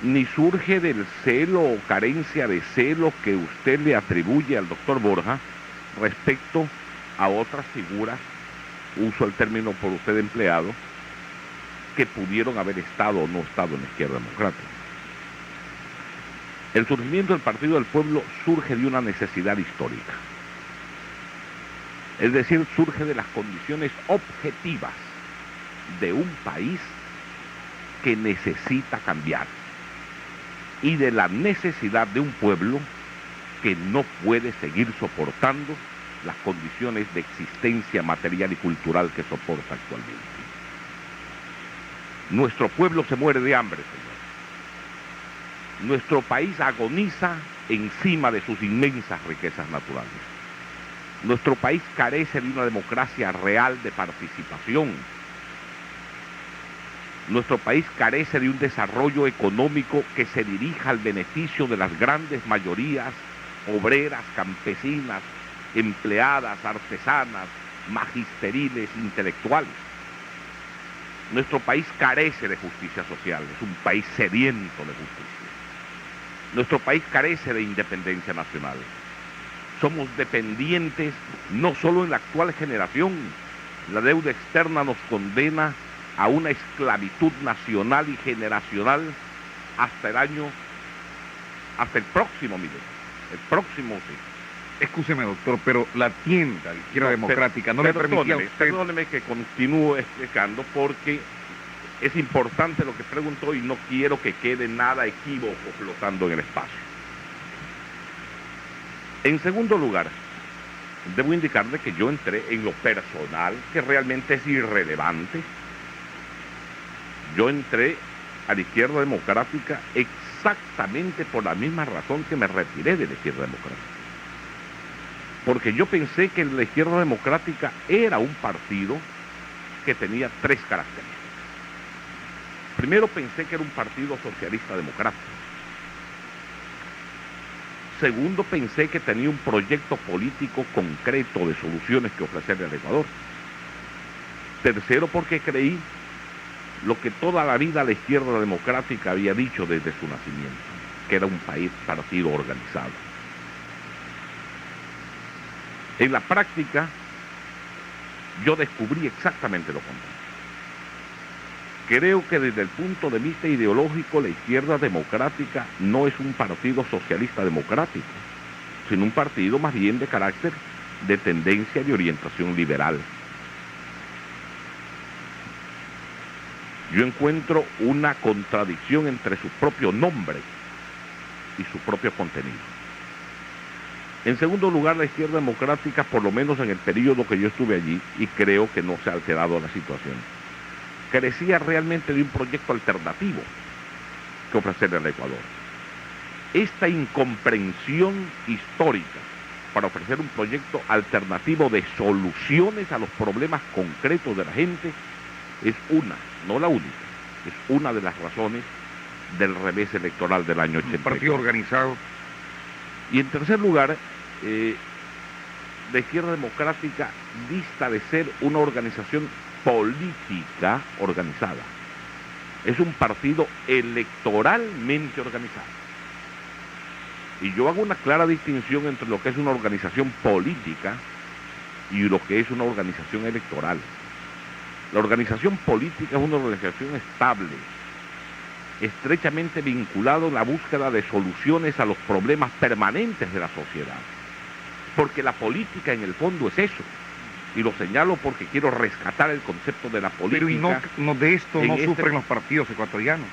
B: ni surge del celo o carencia de celo que usted le atribuye al doctor Borja respecto a otras figuras, uso el término por usted empleado, que pudieron haber estado o no estado en la izquierda democrática. El surgimiento del Partido del Pueblo surge de una necesidad histórica. Es decir, surge de las condiciones objetivas de un país que necesita cambiar. y de la necesidad de un pueblo que no puede seguir soportando las condiciones de existencia material y cultural que soporta actualmente. Nuestro pueblo se muere de hambre, señor. Nuestro país agoniza encima de sus inmensas riquezas naturales. Nuestro país carece de una democracia real de participación. Nuestro país carece de un desarrollo económico que se dirija al beneficio de las grandes mayorías obreras, campesinas, empleadas, artesanas, magisteriles, intelectuales. Nuestro país carece de justicia social, es un país sediento de justicia. Nuestro país carece de independencia nacional. Somos dependientes no solo en la actual generación, la deuda externa nos condena a una esclavitud nacional y generacional hasta el próximo milenio, el próximo siglo.
A: Escúcheme, doctor, pero la tienda Izquierda Democrática no le permitía a usted...
B: Perdóneme que continúe explicando porque es importante lo que preguntó y no quiero que quede nada equívoco flotando en el espacio. En segundo lugar, debo indicarle que yo entré en lo personal, que realmente es irrelevante. Yo entré a la Izquierda Democrática exactamente por la misma razón que me retiré de la Izquierda Democrática. Porque yo pensé que la Izquierda Democrática era un partido que tenía tres características. Primero, pensé que era un partido socialista democrático. Segundo, pensé que tenía un proyecto político concreto de soluciones que ofrecerle al Ecuador. Tercero, porque creí lo que toda la vida la Izquierda Democrática había dicho desde su nacimiento, que era un partido organizado. En la práctica, yo descubrí exactamente lo contrario. Creo que desde el punto de vista ideológico, la Izquierda Democrática no es un partido socialista democrático, sino un partido más bien de carácter de tendencia y orientación liberal. Yo encuentro una contradicción entre su propio nombre y su propio contenido. En segundo lugar, la Izquierda Democrática, por lo menos en el periodo que yo estuve allí, y creo que no se ha alterado la situación, carecía realmente de un proyecto alternativo que ofrecerle al Ecuador. Esta incomprensión histórica para ofrecer un proyecto alternativo de soluciones a los problemas concretos de la gente es una, no la única, es una de las razones del revés electoral del año 80.
A: Un partido organizado.
B: Y en tercer lugar, la Izquierda Democrática dista de ser una organización política organizada. Es un partido electoralmente organizado. Y yo hago una clara distinción entre lo que es una organización política y lo que es una organización electoral. La organización política es una organización estable, estrechamente vinculado a la búsqueda de soluciones a los problemas permanentes de la sociedad. Porque la política en el fondo es eso. Y lo señalo porque quiero rescatar el concepto de la política.
A: Pero y no de esto no sufren los partidos ecuatorianos,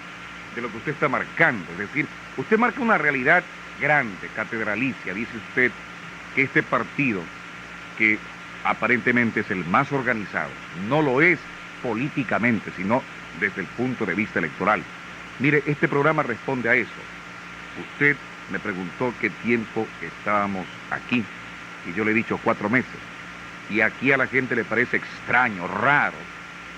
A: de lo que usted está marcando. Es decir, usted marca una realidad grande, catedralicia. Dice usted que este partido, que aparentemente es el más organizado, no lo es políticamente, sino desde el punto de vista electoral. Mire, este programa responde a eso. Usted me preguntó qué tiempo estábamos aquí, y yo le he dicho 4 meses. Y aquí a la gente le parece extraño, raro,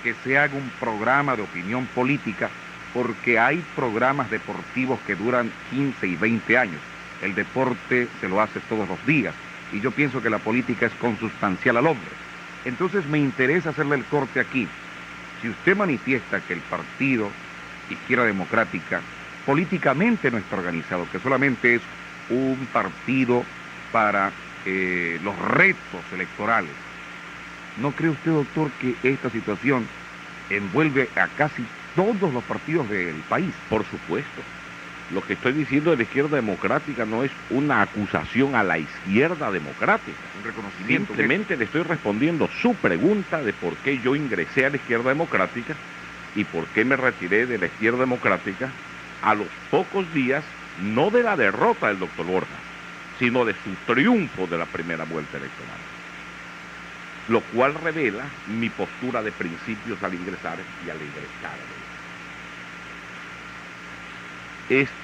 A: que se haga un programa de opinión política, porque hay programas deportivos que duran 15 y 20 años. El deporte se lo hace todos los días, y yo pienso que la política es consustancial al hombre. Entonces me interesa hacerle el corte aquí. Si usted manifiesta que el partido Izquierda Democrática políticamente no está organizado, que solamente es un partido para los retos electorales, ¿no cree usted, doctor, que esta situación envuelve a casi todos los partidos del país?
B: Por supuesto. Lo que estoy diciendo de la Izquierda Democrática no es una acusación a la Izquierda Democrática.
A: Un reconocimiento.
B: Simplemente le estoy respondiendo su pregunta de por qué yo ingresé a la Izquierda Democrática y por qué me retiré de la Izquierda Democrática a los pocos días no de la derrota del doctor Borja, sino de su triunfo de la primera vuelta electoral, lo cual revela mi postura de principios al ingresar y al egresar.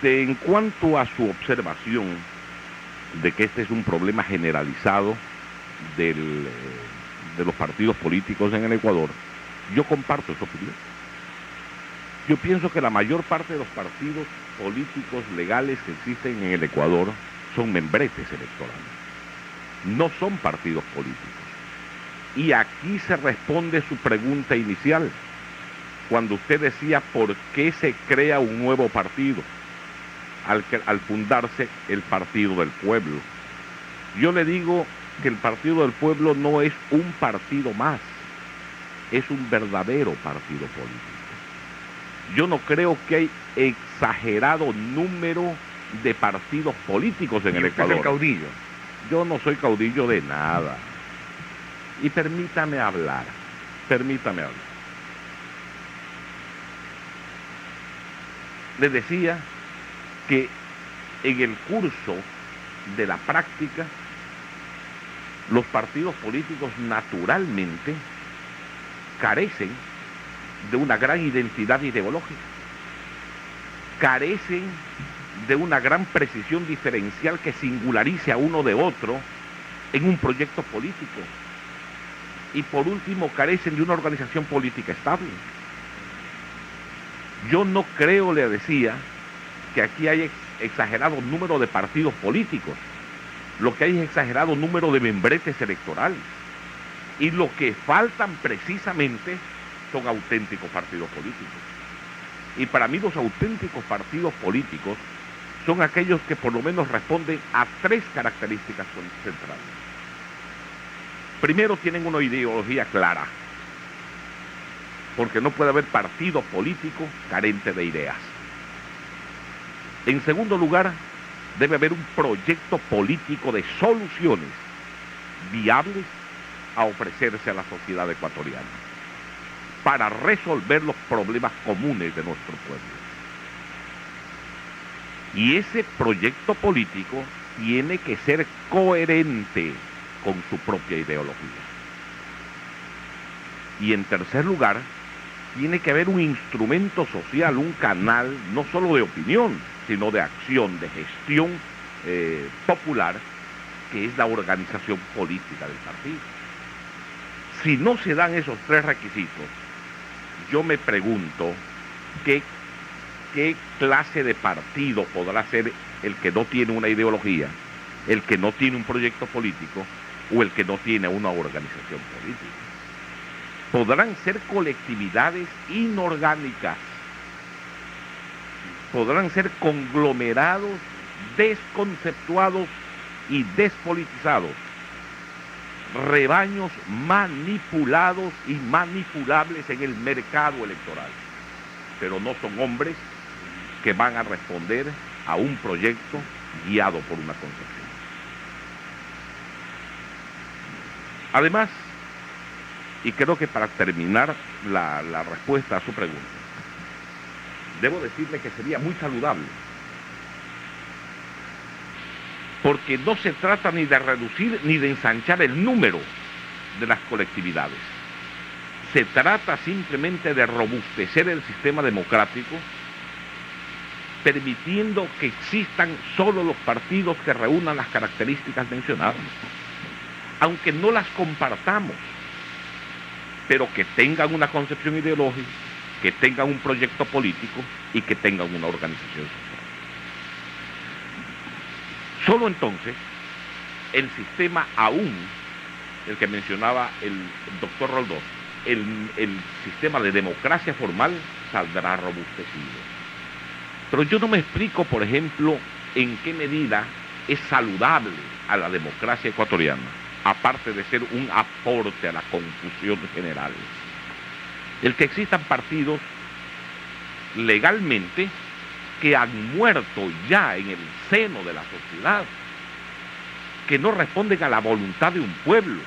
B: En cuanto a su observación de que este es un problema generalizado de los partidos políticos en el Ecuador, yo comparto esa opinión. Yo pienso que la mayor parte de los partidos políticos legales que existen en el Ecuador son membretes electorales, no son partidos políticos. Y aquí se responde su pregunta inicial, cuando usted decía por qué se crea un nuevo partido al fundarse el Partido del Pueblo. Yo le digo que el Partido del Pueblo no es un partido más, es un verdadero partido político. Yo no creo que hay exagerado número de partidos políticos en el Ecuador.
A: ¿Usted es el caudillo?
B: Yo no soy caudillo de nada. Y permítame hablar. Les decía que en el curso de la práctica, los partidos políticos naturalmente carecen de una gran identidad ideológica, carecen de una gran precisión diferencial que singularice a uno de otro en un proyecto político. Y por último, carecen de una organización política estable. Yo no creo, le decía, que aquí hay exagerado número de partidos políticos. Lo que hay es exagerado número de membretes electorales. Y lo que faltan precisamente son auténticos partidos políticos. Y para mí los auténticos partidos políticos son aquellos que por lo menos responden a tres características centrales. Primero, tienen una ideología clara, porque no puede haber partido político carente de ideas. En segundo lugar, debe haber un proyecto político de soluciones viables a ofrecerse a la sociedad ecuatoriana para resolver los problemas comunes de nuestro pueblo. Y ese proyecto político tiene que ser coherente con su propia ideología. Y en tercer lugar, tiene que haber un instrumento social, un canal, no solo de opinión, sino de acción, de gestión popular, que es la organización política del partido. Si no se dan esos tres requisitos, yo me pregunto qué clase de partido podrá ser el que no tiene una ideología, el que no tiene un proyecto político o el que no tiene una organización política. Podrán ser colectividades inorgánicas, podrán ser conglomerados desconceptuados y despolitizados, rebaños manipulados y manipulables en el mercado electoral, pero no son hombres que van a responder a un proyecto guiado por una concepción. Además, y creo que para terminar la respuesta a su pregunta, debo decirle que sería muy saludable, porque no se trata ni de reducir ni de ensanchar el número de las colectividades. Se trata simplemente de robustecer el sistema democrático, permitiendo que existan solo los partidos que reúnan las características mencionadas, aunque no las compartamos, pero que tengan una concepción ideológica, que tengan un proyecto político y que tengan una organización social. Solo entonces el sistema aún, el que mencionaba el doctor Roldós, el sistema de democracia formal saldrá robustecido. Pero yo no me explico, por ejemplo, en qué medida es saludable a la democracia ecuatoriana, aparte de ser un aporte a la confusión general, el que existan partidos legalmente que han muerto ya en el seno de la sociedad, que no responden a la voluntad de un pueblo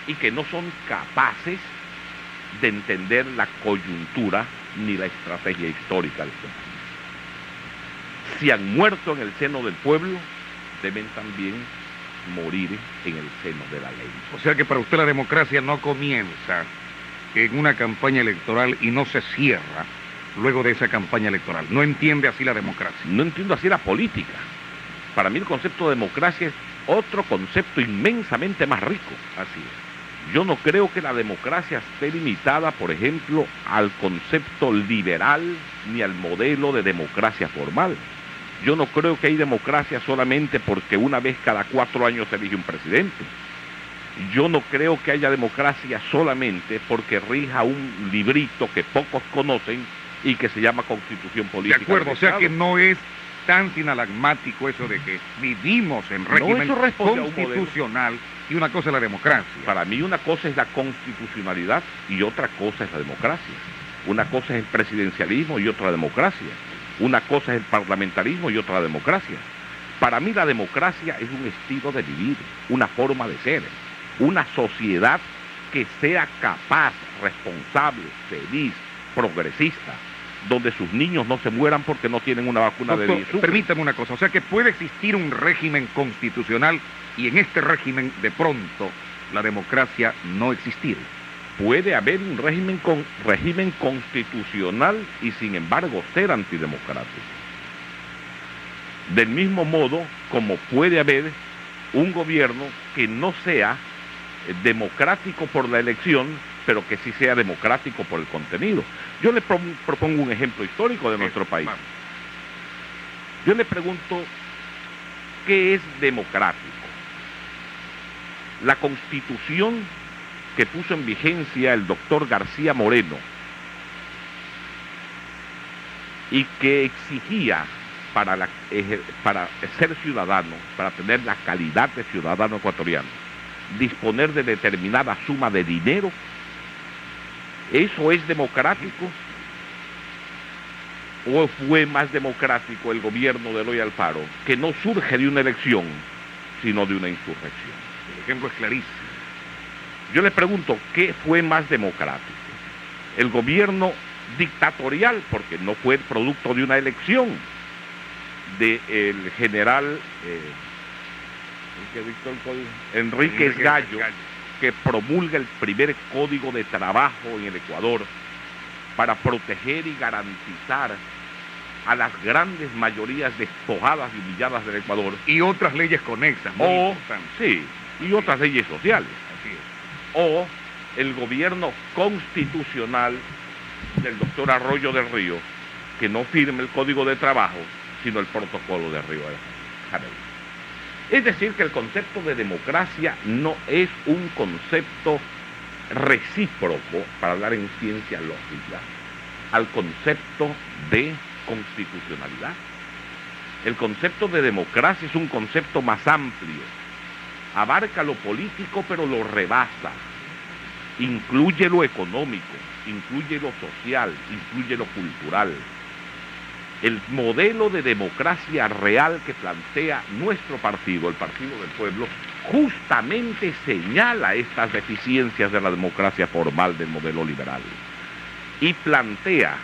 B: y que no son capaces de entender la coyuntura ni la estrategia histórica de este país. si han muerto en el seno del pueblo, deben también morir en el seno de la ley.
A: O sea que para usted la democracia no comienza en una campaña electoral y no se cierra luego de esa campaña electoral. No entiende así la democracia.
B: No entiendo así la política. Para mí el concepto de democracia es otro concepto inmensamente más rico.
A: Así es.
B: Yo no creo que la democracia esté limitada, por ejemplo, al concepto liberal ni al modelo de democracia formal. Yo no creo que hay democracia solamente porque una vez cada 4 años se elige un presidente. Yo no creo que haya democracia solamente porque rija un librito que pocos conocen y que se llama Constitución Política.
A: De acuerdo,
B: del
A: o sea
B: Estado.
A: que no es tan sinalagmático eso de que vivimos en régimen
B: eso responde a un
A: constitucional y una cosa es la democracia.
B: Para mí una cosa es la constitucionalidad y otra cosa es la democracia. Una cosa es el presidencialismo y otra la democracia. Una cosa es el parlamentarismo y otra la democracia. Para mí la democracia es un estilo de vivir, una forma de ser, una sociedad que sea capaz, responsable, feliz, progresista, donde sus niños no se mueran porque no tienen una vacuna de
A: Doctor,
B: azúcar.
A: permítame una cosa, o sea que puede existir un régimen constitucional y en este régimen de pronto la democracia no existir.
B: Puede haber un régimen constitucional y sin embargo ser antidemocrático. Del mismo modo como puede haber un gobierno que no sea democrático por la elección, pero que sí sea democrático por el contenido. Yo le propongo un ejemplo histórico de nuestro país.
A: Vamos.
B: Yo le pregunto, ¿qué es democrático? La Constitución que puso en vigencia el doctor García Moreno y que exigía para ser ciudadano, para tener la calidad de ciudadano ecuatoriano, disponer de determinada suma de dinero, ¿eso es democrático? ¿O fue más democrático el gobierno de Eloy Alfaro, que no surge de una elección, sino de una insurrección?
A: El ejemplo es clarísimo.
B: Yo le pregunto, ¿qué fue más democrático? El gobierno dictatorial, porque no fue producto de una elección, del general Enríquez Gallo, que promulga el primer código de trabajo en el Ecuador para proteger y garantizar a las grandes mayorías despojadas y humilladas del Ecuador.
A: Y otras leyes conexas, muy importantes.
B: Sí, y otras leyes sociales.
A: Así es.
B: O el gobierno constitucional del doctor Arroyo del Río, que no firme el código de trabajo, sino el protocolo de Río de Janeiro. Es decir, que el concepto de democracia no es un concepto recíproco, para hablar en ciencia lógica, al concepto de constitucionalidad. El concepto de democracia es un concepto más amplio, abarca lo político pero lo rebasa, incluye lo económico, incluye lo social, incluye lo cultural. El modelo de democracia real que plantea nuestro partido, el Partido del Pueblo, justamente señala estas deficiencias de la democracia formal del modelo liberal y plantea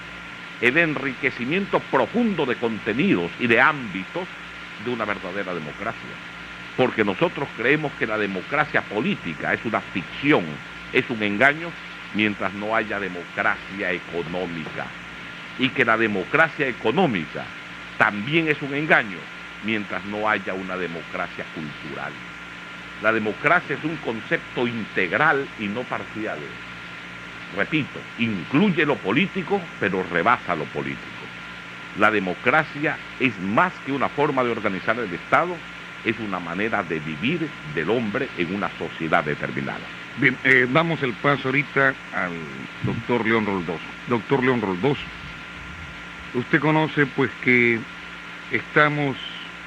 B: el enriquecimiento profundo de contenidos y de ámbitos de una verdadera democracia. Porque nosotros creemos que la democracia política es una ficción, es un engaño, mientras no haya democracia económica. Y que la democracia económica también es un engaño, mientras no haya una democracia cultural. La democracia es un concepto integral y no parcial. Repito, incluye lo político, pero rebasa lo político. La democracia es más que una forma de organizar el Estado, es una manera de vivir del hombre en una sociedad determinada.
A: Bien, damos el paso ahorita al doctor León Roldós. Doctor León Roldós, usted conoce pues que estamos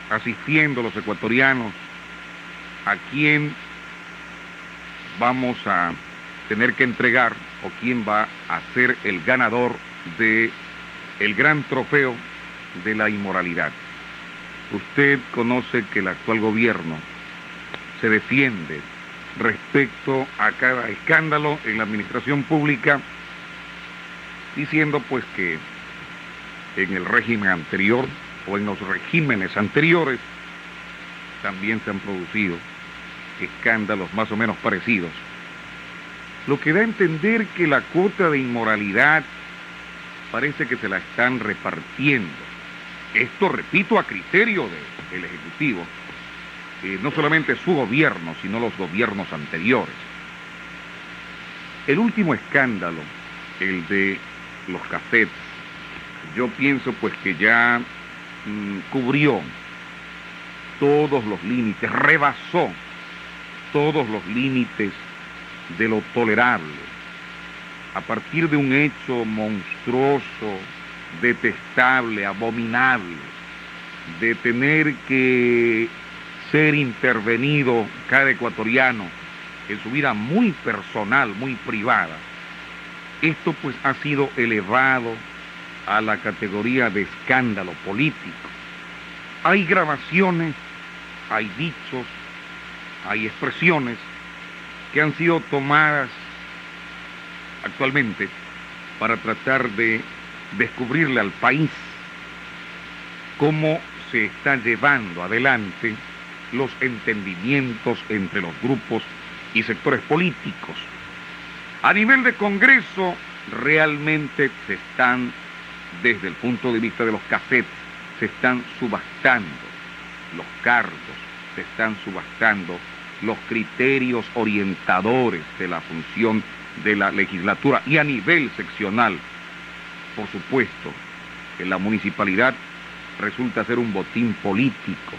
A: asistiendo los ecuatorianos a quién vamos a tener que entregar o quién va a ser el ganador de el gran trofeo de la inmoralidad. Usted conoce que el actual gobierno se defiende respecto a cada escándalo en la administración pública, diciendo pues que en el régimen anterior o en los regímenes anteriores también se han producido escándalos más o menos parecidos, lo que da a entender que la cuota de inmoralidad parece que se la están repartiendo. Esto, repito, a criterio del Ejecutivo, no solamente su gobierno, sino los gobiernos anteriores. El último escándalo, el de los cassettes, yo pienso pues que ya cubrió todos los límites, rebasó todos los límites de lo tolerable, a partir de un hecho monstruoso, detestable, abominable, de tener que ser intervenido cada ecuatoriano en su vida muy personal, muy privada. Esto pues ha sido elevado a la categoría de escándalo político. Hay grabaciones, hay dichos, hay expresiones que han sido tomadas actualmente para tratar de descubrirle al país cómo se está llevando adelante los entendimientos entre los grupos y sectores políticos. A nivel de Congreso, realmente se están, desde el punto de vista de los cassettes, se están subastando los cargos, se están subastando los criterios orientadores de la función de la legislatura, y a nivel seccional, por supuesto, que la municipalidad resulta ser un botín político.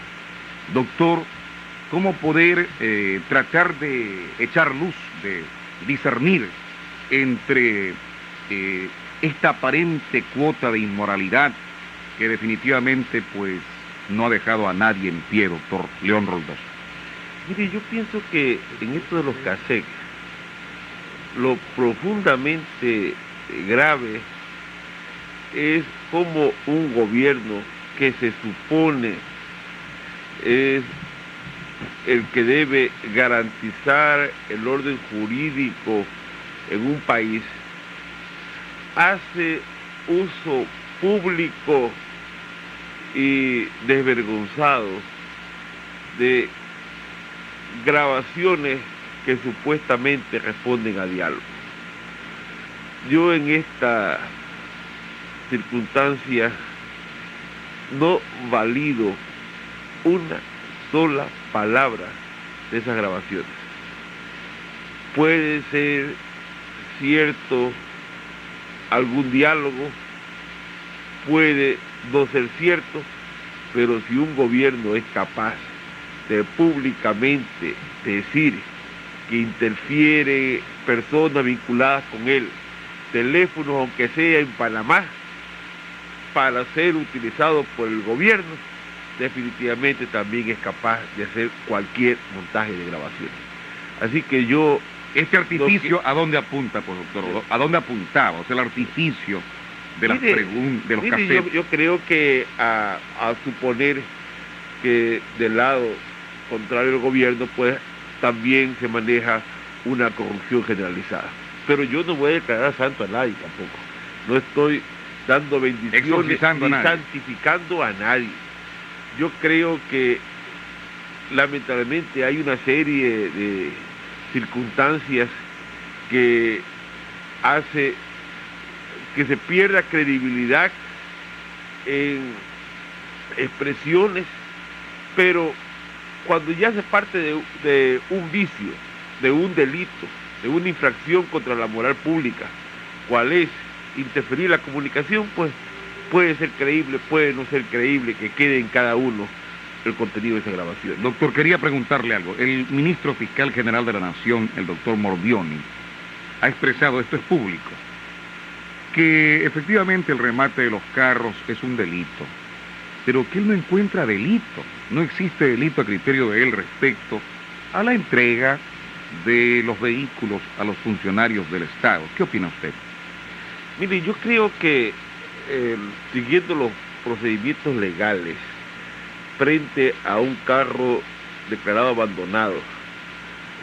A: Doctor, ¿cómo poder tratar de echar luz, de discernir entre esta aparente cuota de inmoralidad que definitivamente pues no ha dejado a nadie en pie, doctor León Roldós?
C: Mire, yo pienso que en esto de los cassettes, lo profundamente grave es como un gobierno que se supone es el que debe garantizar el orden jurídico en un país, hace uso público y desvergonzado de grabaciones que supuestamente responden a diálogo. Yo en esta circunstancia no valido una sola palabra de esas grabaciones. Puede ser cierto algún diálogo, puede no ser cierto, pero si un gobierno es capaz de públicamente decir que interfiere personas vinculadas con él, teléfonos aunque sea en Panamá, para ser utilizados por el gobierno, definitivamente también es capaz de hacer cualquier montaje de grabaciones. Así que yo...
A: ¿Este artificio a dónde apunta, pues, doctor? ¿A dónde apuntaba? O sea, el artificio de las preguntas, de los cassettes.
C: Yo creo que a suponer que del lado contrario del gobierno, pues también se maneja una corrupción generalizada. Pero yo no voy a declarar santo a nadie tampoco. No estoy dando bendiciones ni santificando a nadie. Yo creo que lamentablemente hay una serie de circunstancias que hace que se pierda credibilidad en expresiones, pero cuando ya se parte de un vicio, de un delito, de una infracción contra la moral pública, cuál es interferir la comunicación, pues puede ser creíble, puede no ser creíble, que quede en cada uno el contenido de esa grabación.
A: Doctor, quería preguntarle algo. El ministro fiscal general de la Nación, el doctor Mordioni, ha expresado, esto es público, que efectivamente el remate de los carros es un delito, pero que él no encuentra delito, no existe delito a criterio de él respecto a la entrega de los vehículos a los funcionarios del Estado. ¿Qué opina usted?
C: Mire, yo creo que siguiendo los procedimientos legales frente a un carro declarado abandonado,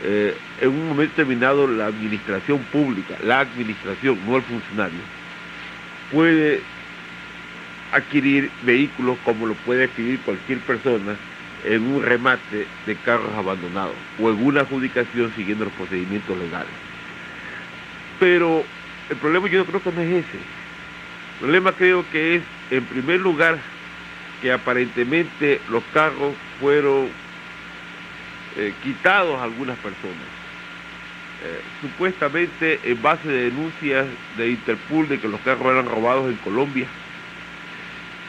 C: en un momento determinado la administración pública, la administración, no el funcionario, puede adquirir vehículos como lo puede adquirir cualquier persona en un remate de carros abandonados o en una adjudicación siguiendo los procedimientos legales. Pero el problema yo creo que no es ese. El problema creo que es, en primer lugar, que aparentemente los carros fueron quitados a algunas personas. Supuestamente en base de denuncias de Interpol de que los carros eran robados en Colombia.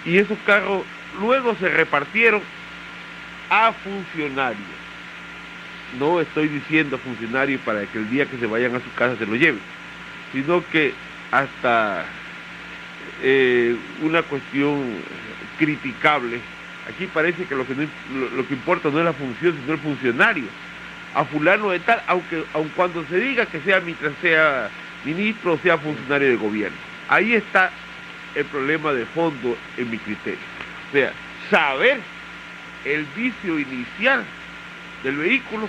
C: Y esos carros luego se repartieron a funcionarios. No estoy diciendo funcionarios para que el día que se vayan a su casa se lo lleven, sino que hasta una cuestión criticable. Aquí parece que lo que importa no es la función, sino el funcionario. A fulano de tal, aun cuando se diga que sea mientras sea ministro o sea funcionario de gobierno. Ahí está el problema de fondo en mi criterio. O sea, saber el vicio inicial del vehículo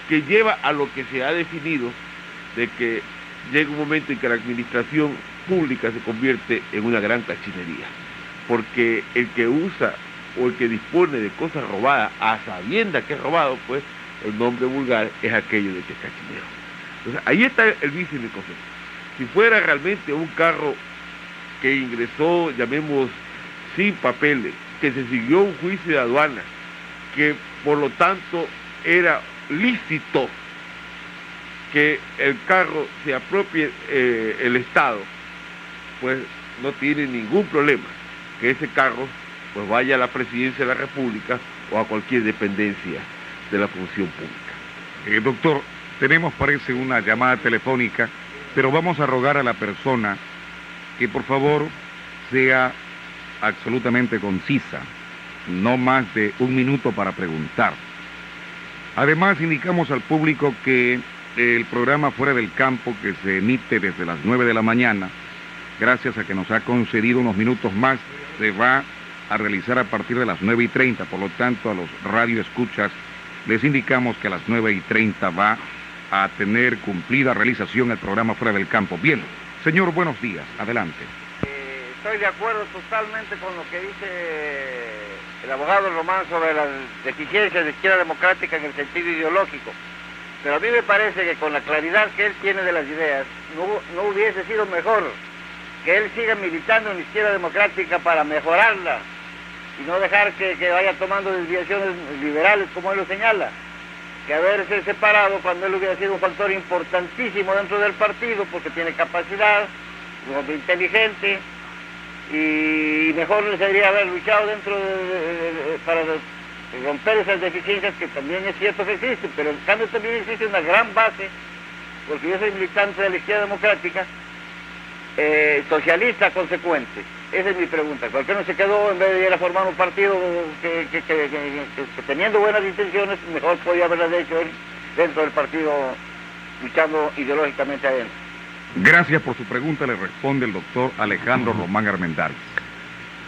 C: que lleva a lo que se ha definido de que llega un momento en que la administración pública se convierte en una gran cachinería, porque el que usa o el que dispone de cosas robadas a sabiendas que es robado, pues el nombre vulgar es aquello de que es cachinero. Entonces ahí está el vicio en el concepto. Si fuera realmente un carro que ingresó, llamemos, sin papeles, que se siguió un juicio de aduana, que por lo tanto era lícito que el carro se apropie el Estado, pues no tiene ningún problema que ese carro pues vaya a la presidencia de la República o a cualquier dependencia de la función pública.
A: Doctor, tenemos parece una llamada telefónica, pero vamos a rogar a la persona que por favor sea absolutamente concisa, no más de 1 minuto para preguntar. Además, indicamos al público que el programa Fuera del Campo, que se emite desde las 9 de la mañana, gracias a que nos ha concedido unos minutos más, se va a realizar a partir de las 9:30. Por lo tanto, a los radioescuchas les indicamos que a las 9:30 va a tener cumplida realización el programa Fuera del Campo. Bien, señor, buenos días, adelante.
D: Estoy de acuerdo totalmente con lo que dice el abogado Román sobre las deficiencias de Izquierda Democrática en el sentido ideológico. Pero a mí me parece que con la claridad que él tiene de las ideas, no hubiese sido mejor que él siga militando en la Izquierda Democrática para mejorarla y no dejar que vaya tomando desviaciones liberales como él lo señala, que haberse separado cuando él hubiera sido un factor importantísimo dentro del partido porque tiene capacidad, un hombre inteligente, y mejor les debería haber luchado dentro para romper esas deficiencias que también es cierto que existen, pero en cambio también existe una gran base, porque yo soy militante de la Izquierda Democrática, socialista consecuente. Esa es mi pregunta. ¿Por qué no se quedó en vez de ir a formar un partido que teniendo buenas intenciones, mejor podía haberlas hecho él dentro del partido, luchando ideológicamente adentro?
A: Gracias por su pregunta, le responde el doctor Alejandro Román Armendáriz.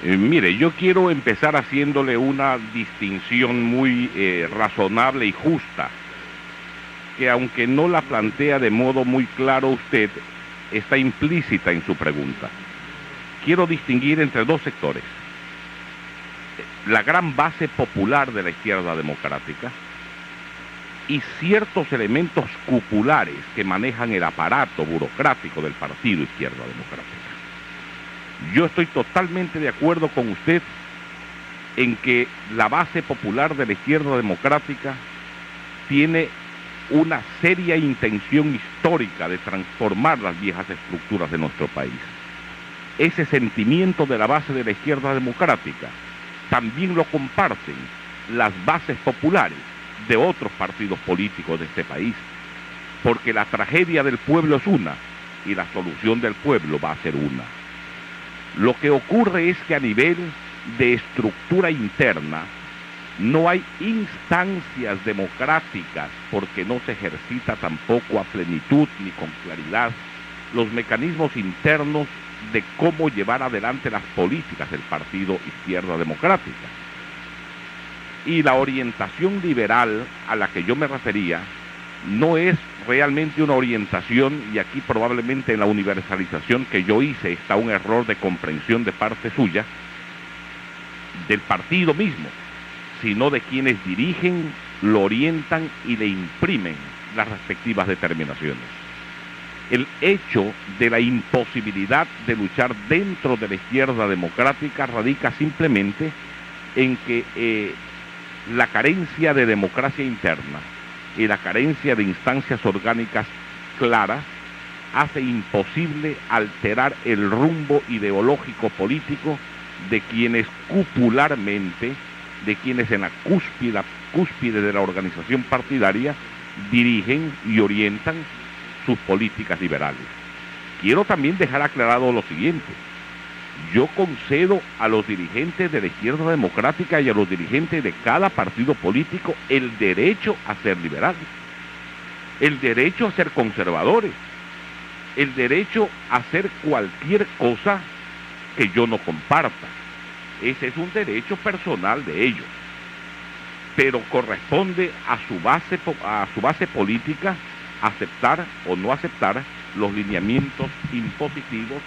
B: Mire, yo quiero empezar haciéndole una distinción muy razonable y justa, que aunque no la plantea de modo muy claro usted, está implícita en su pregunta. Quiero distinguir entre dos sectores: la gran base popular de la Izquierda Democrática y ciertos elementos cupulares que manejan el aparato burocrático del Partido Izquierda Democrática. Yo estoy totalmente de acuerdo con usted en que la base popular de la Izquierda Democrática tiene una seria intención histórica de transformar las viejas estructuras de nuestro país. Ese sentimiento de la base de la Izquierda Democrática también lo comparten las bases populares de otros partidos políticos de este país, porque la tragedia del pueblo es una y la solución del pueblo va a ser una. Lo que ocurre es que a nivel de estructura interna no hay instancias democráticas, porque no se ejercita tampoco a plenitud ni con claridad los mecanismos internos de cómo llevar adelante las políticas del Partido Izquierda Democrática. Y la orientación liberal a la que yo me refería no es realmente una orientación, y aquí probablemente en la universalización que yo hice está un error de comprensión de parte suya, del partido mismo, sino de quienes dirigen, lo orientan y le imprimen las respectivas determinaciones. El hecho de la imposibilidad de luchar dentro de la izquierda democrática radica simplemente en que la carencia de democracia interna y la carencia de instancias orgánicas claras hace imposible alterar el rumbo ideológico político de quienes cupularmente, de quienes en la cúspide de la organización partidaria dirigen y orientan sus políticas liberales. Quiero también dejar aclarado lo siguiente: yo concedo a los dirigentes de la izquierda democrática y a los dirigentes de cada partido político el derecho a ser liberales, el derecho a ser conservadores, el derecho a hacer cualquier cosa que yo no comparta. Ese es un derecho personal de ellos, pero corresponde a su base política aceptar o no aceptar los lineamientos impositivos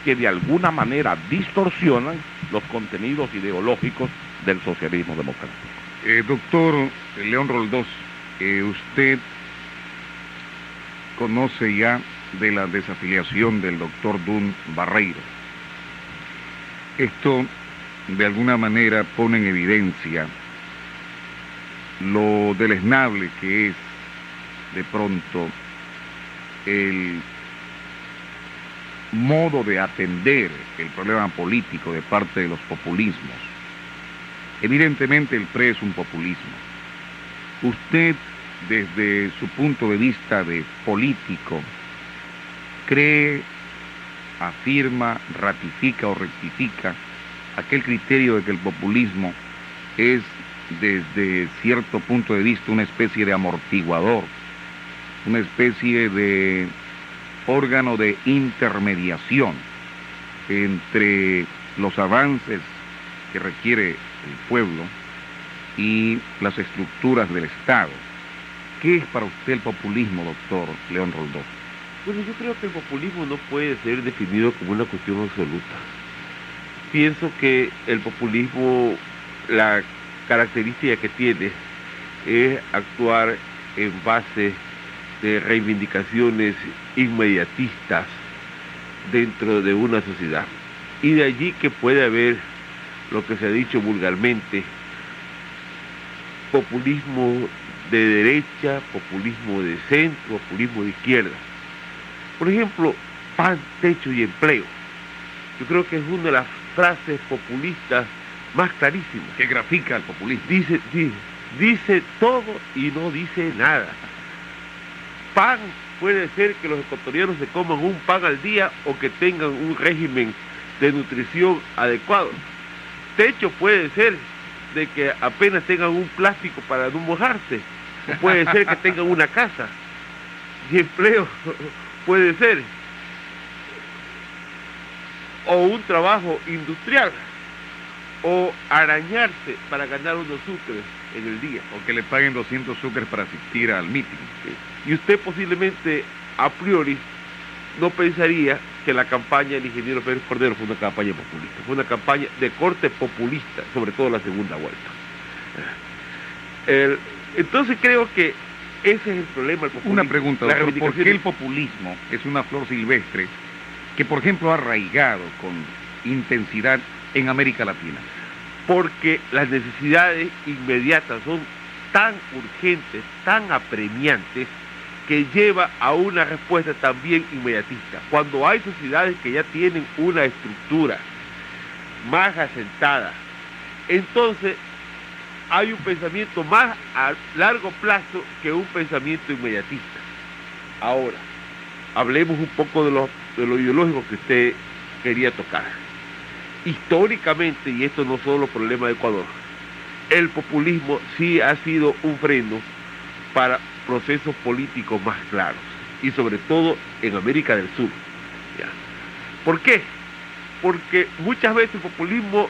B: que de alguna manera distorsionan los contenidos ideológicos del socialismo democrático.
A: Doctor León Roldós, usted conoce ya de la desafiliación del doctor Dun Barreiro. Esto de alguna manera pone en evidencia lo deleznable que es de pronto el modo de atender el problema político de parte de los populismos. Evidentemente el PRE es un populismo. Usted, desde su punto de vista de político, cree, afirma, ratifica o rectifica aquel criterio de que el populismo es, desde cierto punto de vista, una especie de amortiguador, una especie de órgano de intermediación entre los avances que requiere el pueblo y las estructuras del Estado. ¿Qué es para usted el populismo, doctor León Roldós?
C: Bueno, yo creo que el populismo no puede ser definido como una cuestión absoluta. Pienso que el populismo, la característica que tiene es actuar en base de reivindicaciones inmediatistas dentro de una sociedad. Y de allí que puede haber lo que se ha dicho vulgarmente, populismo de derecha, populismo de centro, populismo de izquierda. Por ejemplo, pan, techo y empleo. Yo creo que es una de las frases populistas más clarísimas.
A: Que grafica el populismo.
C: Dice todo y no dice nada. Pan puede ser que los ecuatorianos se coman un pan al día o que tengan un régimen de nutrición adecuado. Techo puede ser de que apenas tengan un plástico para no mojarse. O puede ser que tengan una casa. Y empleo puede ser o un trabajo industrial o arañarse para ganar unos sucres en el día.
A: O que le paguen 200 sucres para asistir al meeting.
C: Y usted posiblemente a priori no pensaría que la campaña del ingeniero Pérez Cordero fue una campaña populista, fue una campaña de corte populista, sobre todo la segunda vuelta. Entonces creo que ese es el problema del populismo.
A: Una pregunta, doctor, ¿por qué el populismo es una flor silvestre que, por ejemplo, ha arraigado con intensidad en América Latina?
C: Porque las necesidades inmediatas son tan urgentes, tan apremiantes, que lleva a una respuesta también inmediatista. Cuando hay sociedades que ya tienen una estructura más asentada, entonces hay un pensamiento más a largo plazo que un pensamiento inmediatista. Ahora, hablemos un poco de lo ideológico que usted quería tocar. Históricamente, y esto no solo problema de Ecuador, el populismo sí ha sido un freno para procesos políticos más claros, y sobre todo en América del Sur. ¿Ya? ¿Por qué? Porque muchas veces el populismo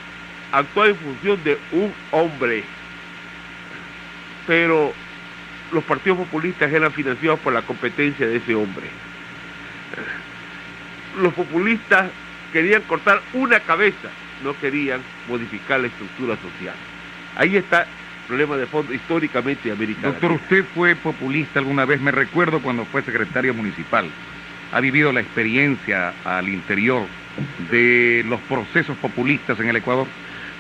C: actúa en función de un hombre, pero los partidos populistas eran financiados por la competencia de ese hombre. Los populistas querían cortar una cabeza no querían modificar la estructura social. Ahí está el problema de fondo históricamente de América
A: Doctor,
C: Latina.
A: usted fue populista alguna vez, me recuerdo cuando fue secretario municipal. Ha vivido la experiencia al interior de los procesos populistas en el Ecuador.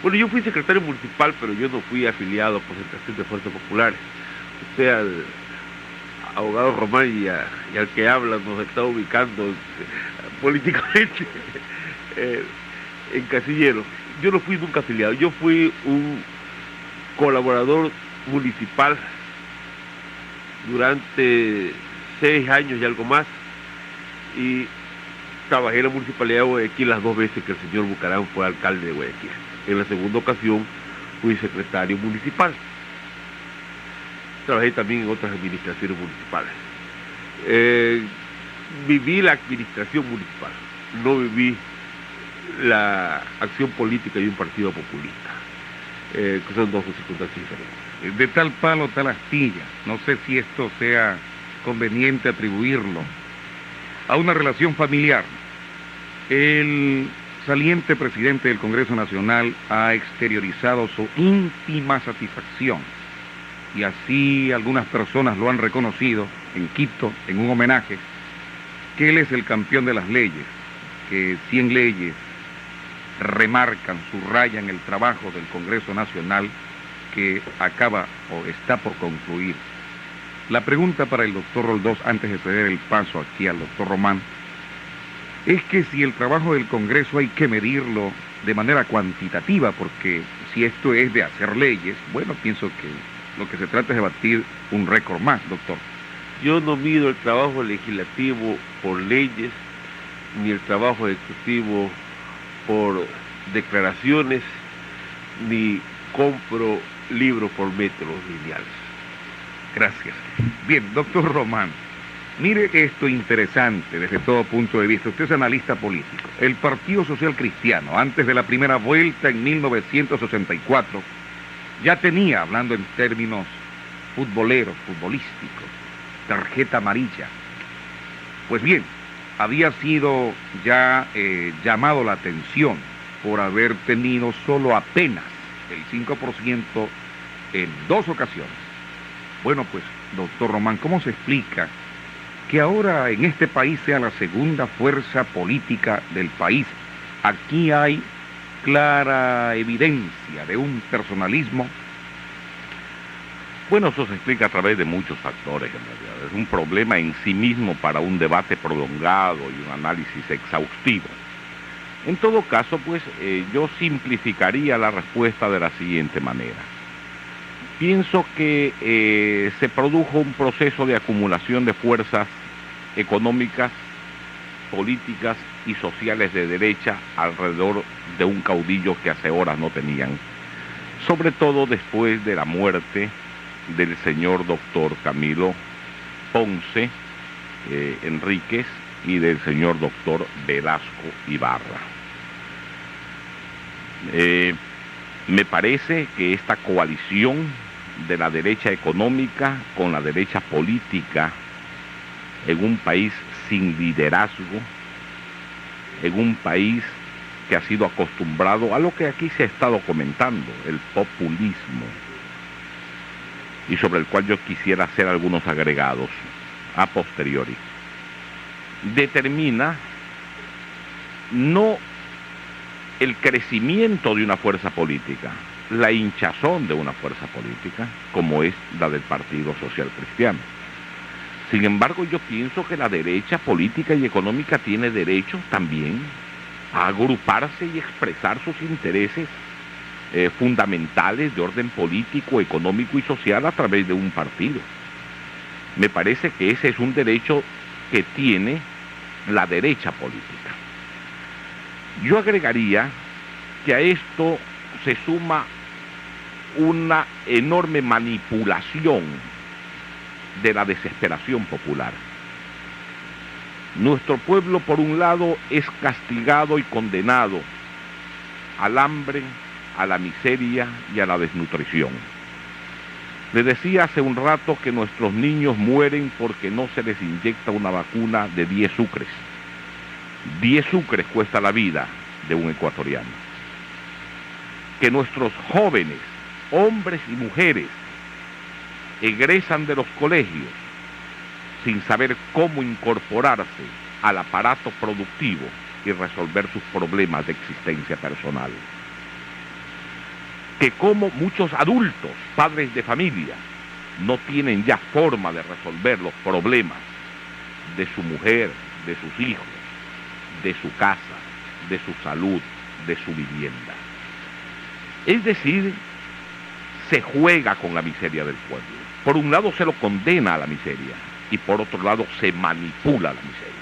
C: Bueno, yo fui secretario municipal, pero yo no fui afiliado a Concentración de Fuerzas Populares. Usted al abogado Román y al que habla nos está ubicando políticamente en casillero. Yo no fui nunca afiliado, yo fui un colaborador municipal durante 6 años y algo más, y trabajé en la municipalidad de Guayaquil las 2 veces que el señor Bucaram fue alcalde de Guayaquil. En la segunda ocasión fui secretario municipal. Trabajé también en otras administraciones municipales. Viví la administración municipal, no viví la acción política de un partido populista, que son dos circunstancias diferentes.
A: De tal palo, tal astilla. No sé si esto sea conveniente atribuirlo a una relación familiar. El saliente presidente del Congreso Nacional ha exteriorizado su íntima satisfacción, y así algunas personas lo han reconocido en Quito, en un homenaje, que él es el campeón de las leyes, que 100 leyes remarcan, subrayan el trabajo del Congreso Nacional que acaba o está por concluir. La pregunta para el doctor Roldós, antes de ceder el paso aquí al doctor Román, es que si el trabajo del Congreso hay que medirlo de manera cuantitativa, porque si esto es de hacer leyes, bueno, pienso que lo que se trata es de batir un récord más, doctor.
C: Yo no mido el trabajo legislativo por leyes, ni el trabajo ejecutivo por declaraciones, ni compro libros por metros lineales.
A: Gracias. Bien, doctor Román, mire esto interesante desde todo punto de vista. Usted es analista político. El Partido Social Cristiano, antes de la primera vuelta en 1984, ya tenía, hablando en términos futbolísticos, tarjeta amarilla. Pues bien, había sido ya llamado la atención por haber tenido solo apenas el 5% en 2 ocasiones. Bueno, pues, doctor Román, ¿cómo se explica que ahora en este país sea la segunda fuerza política del país? Aquí hay clara evidencia de un personalismo.
B: Bueno, eso se explica a través de muchos factores, en realidad. Es un problema en sí mismo para un debate prolongado y un análisis exhaustivo. En todo caso, pues, yo simplificaría la respuesta de la siguiente manera. Pienso que se produjo un proceso de acumulación de fuerzas económicas, políticas y sociales de derecha alrededor de un caudillo que hace horas no tenían, sobre todo después de la muerte del señor doctor Camilo Ponce Enríquez y del señor doctor Velasco Ibarra. Me parece que esta coalición de la derecha económica con la derecha política en un país sin liderazgo, en un país que ha sido acostumbrado a lo que aquí se ha estado comentando, el populismo, y sobre el cual yo quisiera hacer algunos agregados a posteriori, determina no el crecimiento de una fuerza política, la hinchazón de una fuerza política, como es la del Partido Social Cristiano. Sin embargo, yo pienso que la derecha política y económica tiene derecho también a agruparse y expresar sus intereses fundamentales de orden político, económico y social a través de un partido. Me parece que ese es un derecho que tiene la derecha política. Yo agregaría que a esto se suma una enorme manipulación de la desesperación popular. Nuestro pueblo, por un lado, es castigado y condenado al hambre, a la miseria y a la desnutrición. Le decía hace un rato que nuestros niños mueren porque no se les inyecta una vacuna de 10 sucres. 10 sucres cuesta la vida de un ecuatoriano. que nuestros jóvenes, hombres y mujeres, egresan de los colegios sin saber cómo incorporarse al aparato productivo y resolver sus problemas de existencia personal. Que como muchos adultos, padres de familia, no tienen ya forma de resolver los problemas de su mujer, de sus hijos, de su casa, de su salud, de su vivienda. Es decir, se juega con la miseria del pueblo. Por un lado se lo condena a la miseria y por otro lado se manipula la miseria.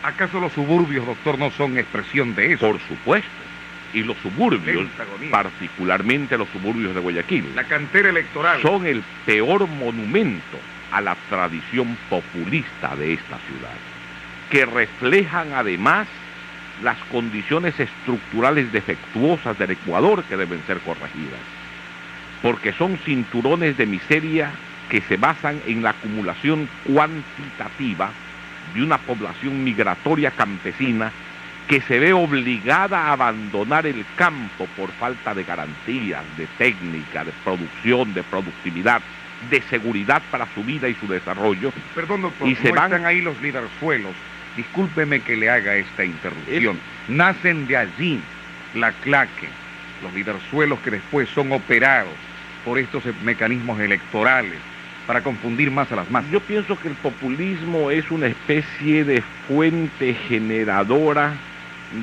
A: ¿Acaso los suburbios, doctor, no son expresión de eso?
B: Por supuesto. Y los suburbios, particularmente los suburbios de Guayaquil,
A: la cantera electoral,
B: son el peor monumento a la tradición populista de esta ciudad, que reflejan además las condiciones estructurales defectuosas del Ecuador que deben ser corregidas, porque son cinturones de miseria que se basan en la acumulación cuantitativa de una población migratoria campesina que se ve obligada a abandonar el campo por falta de garantías, de técnica, de producción, de productividad, de seguridad para su vida y su desarrollo.
A: Perdón, doctor,
B: y se
A: no
B: van...
A: están ahí los liderzuelos. Discúlpeme que le haga esta interrupción. Nacen de allí la claque, los liderzuelos que después son operados por estos mecanismos electorales para confundir más a las masas.
B: Yo pienso que el populismo es una especie de fuente generadora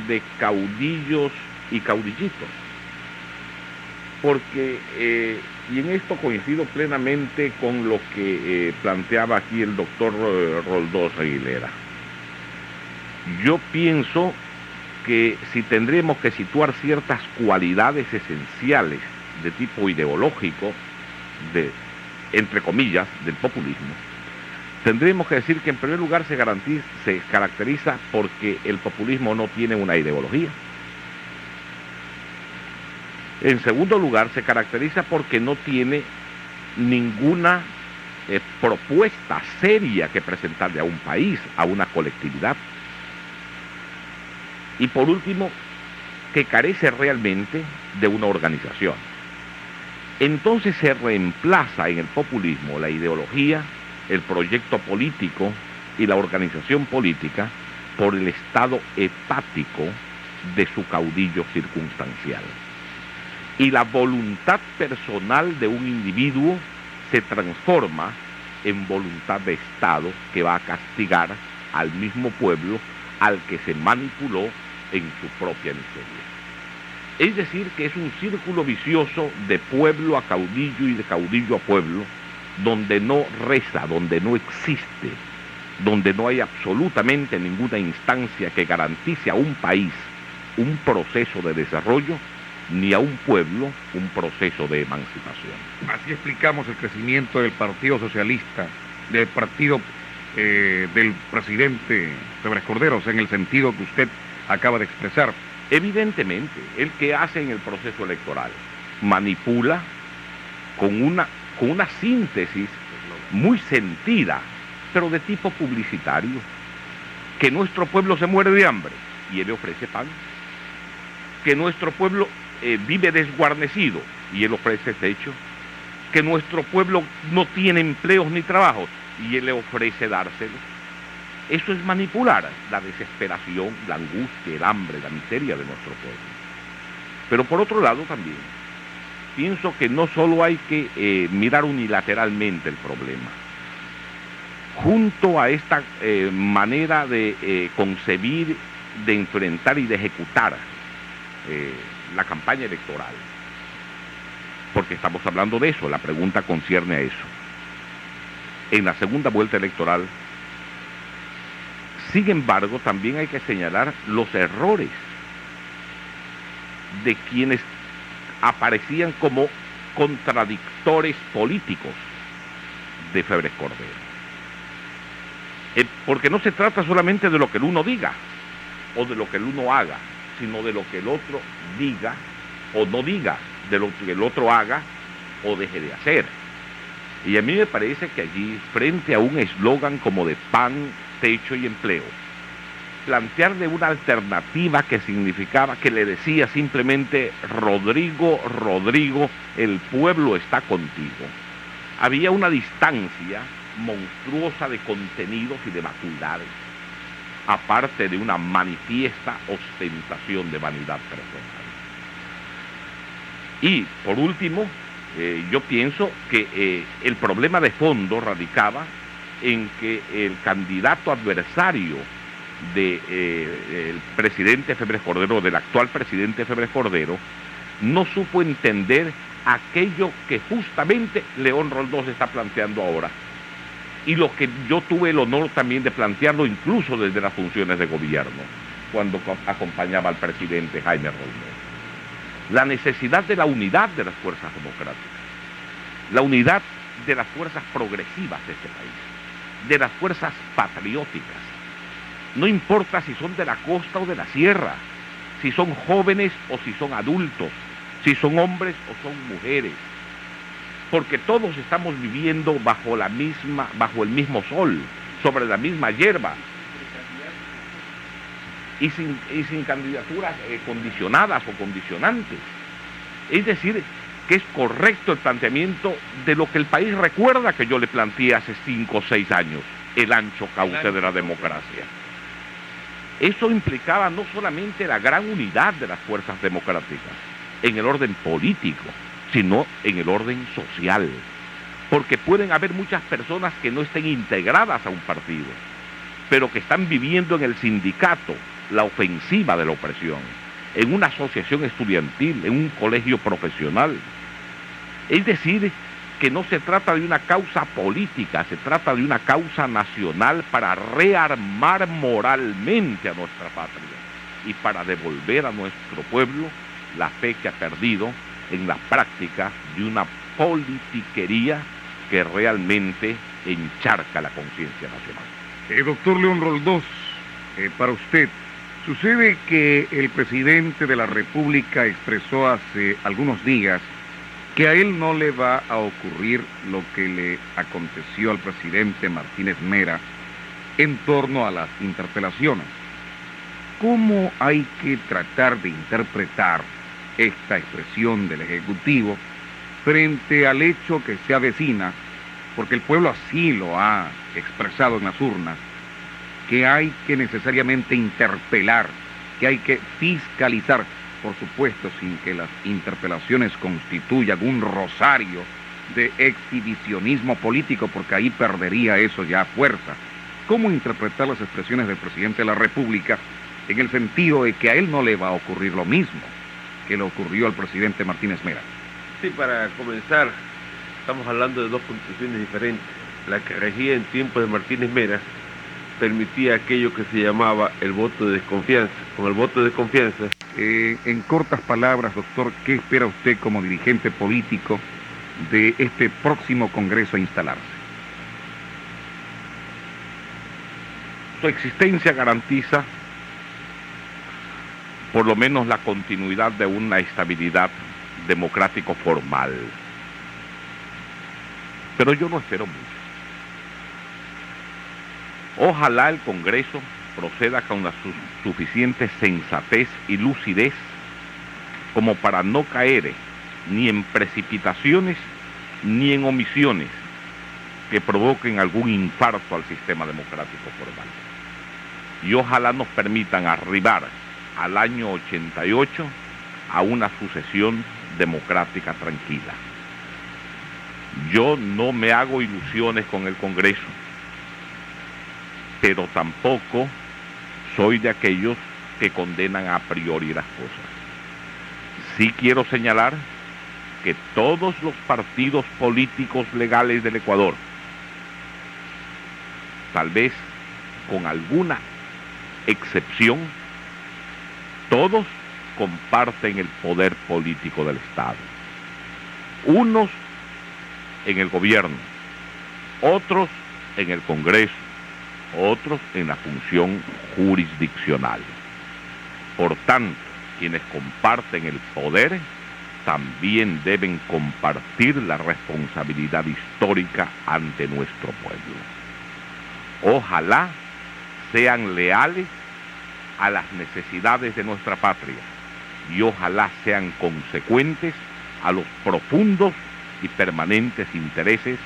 B: de caudillos y caudillitos, porque, y en esto coincido plenamente con lo que planteaba aquí el doctor Roldós Aguilera. Yo pienso que si tendremos que situar ciertas cualidades esenciales de tipo ideológico, entre comillas, del populismo, tendremos que decir que en primer lugar se caracteriza porque el populismo no tiene una ideología. En segundo lugar, se caracteriza porque no tiene ninguna propuesta seria que presentarle a un país, a una colectividad. Y por último, que carece realmente de una organización. Entonces se reemplaza en el populismo la ideología, el proyecto político y la organización política por el estado hepático de su caudillo circunstancial. Y la voluntad personal de un individuo se transforma en voluntad de Estado que va a castigar al mismo pueblo al que se manipuló en su propia miseria. Es decir, que es un círculo vicioso de pueblo a caudillo y de caudillo a pueblo, donde no reza, donde no existe, donde no hay absolutamente ninguna instancia que garantice a un país un proceso de desarrollo, ni a un pueblo un proceso de emancipación.
A: Así explicamos el crecimiento del Partido Socialista, del partido del presidente Febres Corderos, en el sentido que usted acaba de expresar.
B: Evidentemente, el que hace en el proceso electoral manipula con una síntesis muy sentida, pero de tipo publicitario, que nuestro pueblo se muere de hambre y él le ofrece pan, que nuestro pueblo vive desguarnecido y él ofrece techo, que nuestro pueblo no tiene empleos ni trabajos y él le ofrece dárselos. Eso es manipular la desesperación, la angustia, el hambre, la miseria de nuestro pueblo. Pero por otro lado también, pienso que no solo hay que mirar unilateralmente el problema. Junto a esta manera de concebir, de enfrentar y de ejecutar la campaña electoral, porque estamos hablando de eso, la pregunta concierne a eso. En la segunda vuelta electoral, sin embargo, también hay que señalar los errores de quienes aparecían como contradictores políticos de Febres Cordero. Porque no se trata solamente de lo que el uno diga o de lo que el uno haga, sino de lo que el otro diga o no diga, de lo que el otro haga o deje de hacer. Y a mí me parece que allí, frente a un eslogan como de pan, techo y empleo, plantearle una alternativa que significaba, que le decía simplemente: Rodrigo, Rodrigo, el pueblo está contigo. Había una distancia monstruosa de contenidos y de vacuidades, aparte de una manifiesta ostentación de vanidad personal. Y por último, yo pienso que el problema de fondo radicaba en que el candidato adversario del presidente Febres Cordero, del actual presidente Febres Cordero, no supo entender aquello que justamente León Roldós está planteando ahora, y lo que yo tuve el honor también de plantearlo incluso desde las funciones de gobierno, cuando acompañaba al presidente Jaime Roldós. La necesidad de la unidad de las fuerzas democráticas, la unidad de las fuerzas progresivas de este país, de las fuerzas patrióticas. No importa si son de la costa o de la sierra, si son jóvenes o si son adultos, si son hombres o son mujeres, porque todos estamos viviendo bajo el mismo sol, sobre la misma hierba, y sin candidaturas condicionadas o condicionantes. Es decir, que es correcto el planteamiento de lo que el país recuerda que yo le planteé hace 5 o 6 años, el ancho cauce de la democracia. Eso implicaba no solamente la gran unidad de las fuerzas democráticas en el orden político, sino en el orden social, porque pueden haber muchas personas que no estén integradas a un partido, pero que están viviendo en el sindicato la ofensiva de la opresión, en una asociación estudiantil, en un colegio profesional. Es decir, que no se trata de una causa política, se trata de una causa nacional para rearmar moralmente a nuestra patria y para devolver a nuestro pueblo la fe que ha perdido en la práctica de una politiquería que realmente encharca la conciencia nacional.
A: Doctor León Roldós, para usted, sucede que el presidente de la República expresó hace algunos días que a él no le va a ocurrir lo que le aconteció al presidente Martínez Mera en torno a las interpelaciones. ¿Cómo hay que tratar de interpretar esta expresión del Ejecutivo frente al hecho que se avecina, porque el pueblo así lo ha expresado en las urnas, que hay que necesariamente interpelar, que hay que fiscalizar, por supuesto sin que las interpelaciones constituyan un rosario de exhibicionismo político, porque ahí perdería eso ya fuerza? ¿Cómo interpretar las expresiones del presidente de la República en el sentido de que a él no le va a ocurrir lo mismo que le ocurrió al presidente Martínez Mera?
C: Sí, para comenzar, estamos hablando de dos constituciones diferentes. La que regía en tiempos de Martínez Mera permitía aquello que se llamaba el voto de desconfianza. Con el voto de desconfianza...
A: En cortas palabras, doctor, ¿qué espera usted como dirigente político de este próximo Congreso a instalarse?
B: Su existencia garantiza por lo menos la continuidad de una estabilidad democrático formal. Pero yo no espero mucho. Ojalá el Congreso proceda con la suficiente sensatez y lucidez como para no caer ni en precipitaciones ni en omisiones que provoquen algún infarto al sistema democrático formal. Y ojalá nos permitan arribar al año 88 a una sucesión democrática tranquila. Yo no me hago ilusiones con el Congreso, pero tampoco soy de aquellos que condenan a priori las cosas. Sí quiero señalar que todos los partidos políticos legales del Ecuador, tal vez con alguna excepción, todos comparten el poder político del Estado. Unos en el gobierno, otros en el Congreso, otros en la función jurisdiccional. Por tanto, quienes comparten el poder también deben compartir la responsabilidad histórica ante nuestro pueblo. Ojalá sean leales a las necesidades de nuestra patria y ojalá sean consecuentes a los profundos y permanentes intereses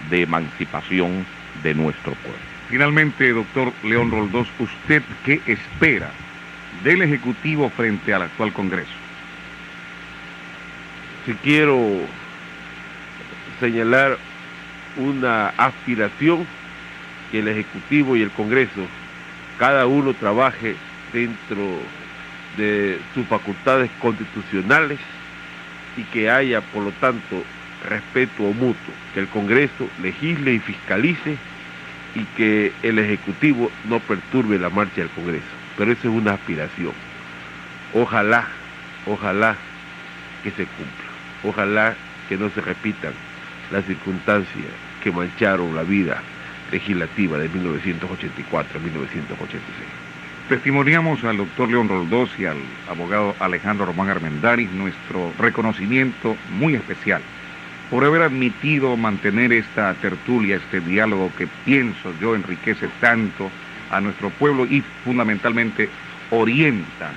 B: de emancipación de nuestro pueblo.
A: Finalmente, doctor León Roldós, ¿usted qué espera del Ejecutivo frente al actual Congreso?
C: Si quiero señalar una aspiración, que el Ejecutivo y el Congreso, cada uno trabaje dentro de sus facultades constitucionales y que haya, por lo tanto, respeto mutuo, que el Congreso legisle y fiscalice y que el Ejecutivo no perturbe la marcha del Congreso. Pero eso es una aspiración. Ojalá que se cumpla. Ojalá que no se repitan las circunstancias que mancharon la vida legislativa de 1984 a 1986.
A: Testimoniamos al doctor León Roldós y al abogado Alejandro Román Armendáriz nuestro reconocimiento muy especial por haber admitido mantener esta tertulia, este diálogo que pienso yo enriquece tanto a nuestro pueblo y fundamentalmente orienta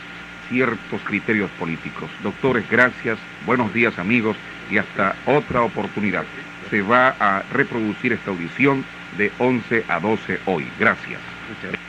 A: ciertos criterios políticos. Doctores, gracias, buenos días amigos y hasta otra oportunidad. Se va a reproducir esta audición de 11 a 12 hoy. Gracias.
C: Muchas gracias.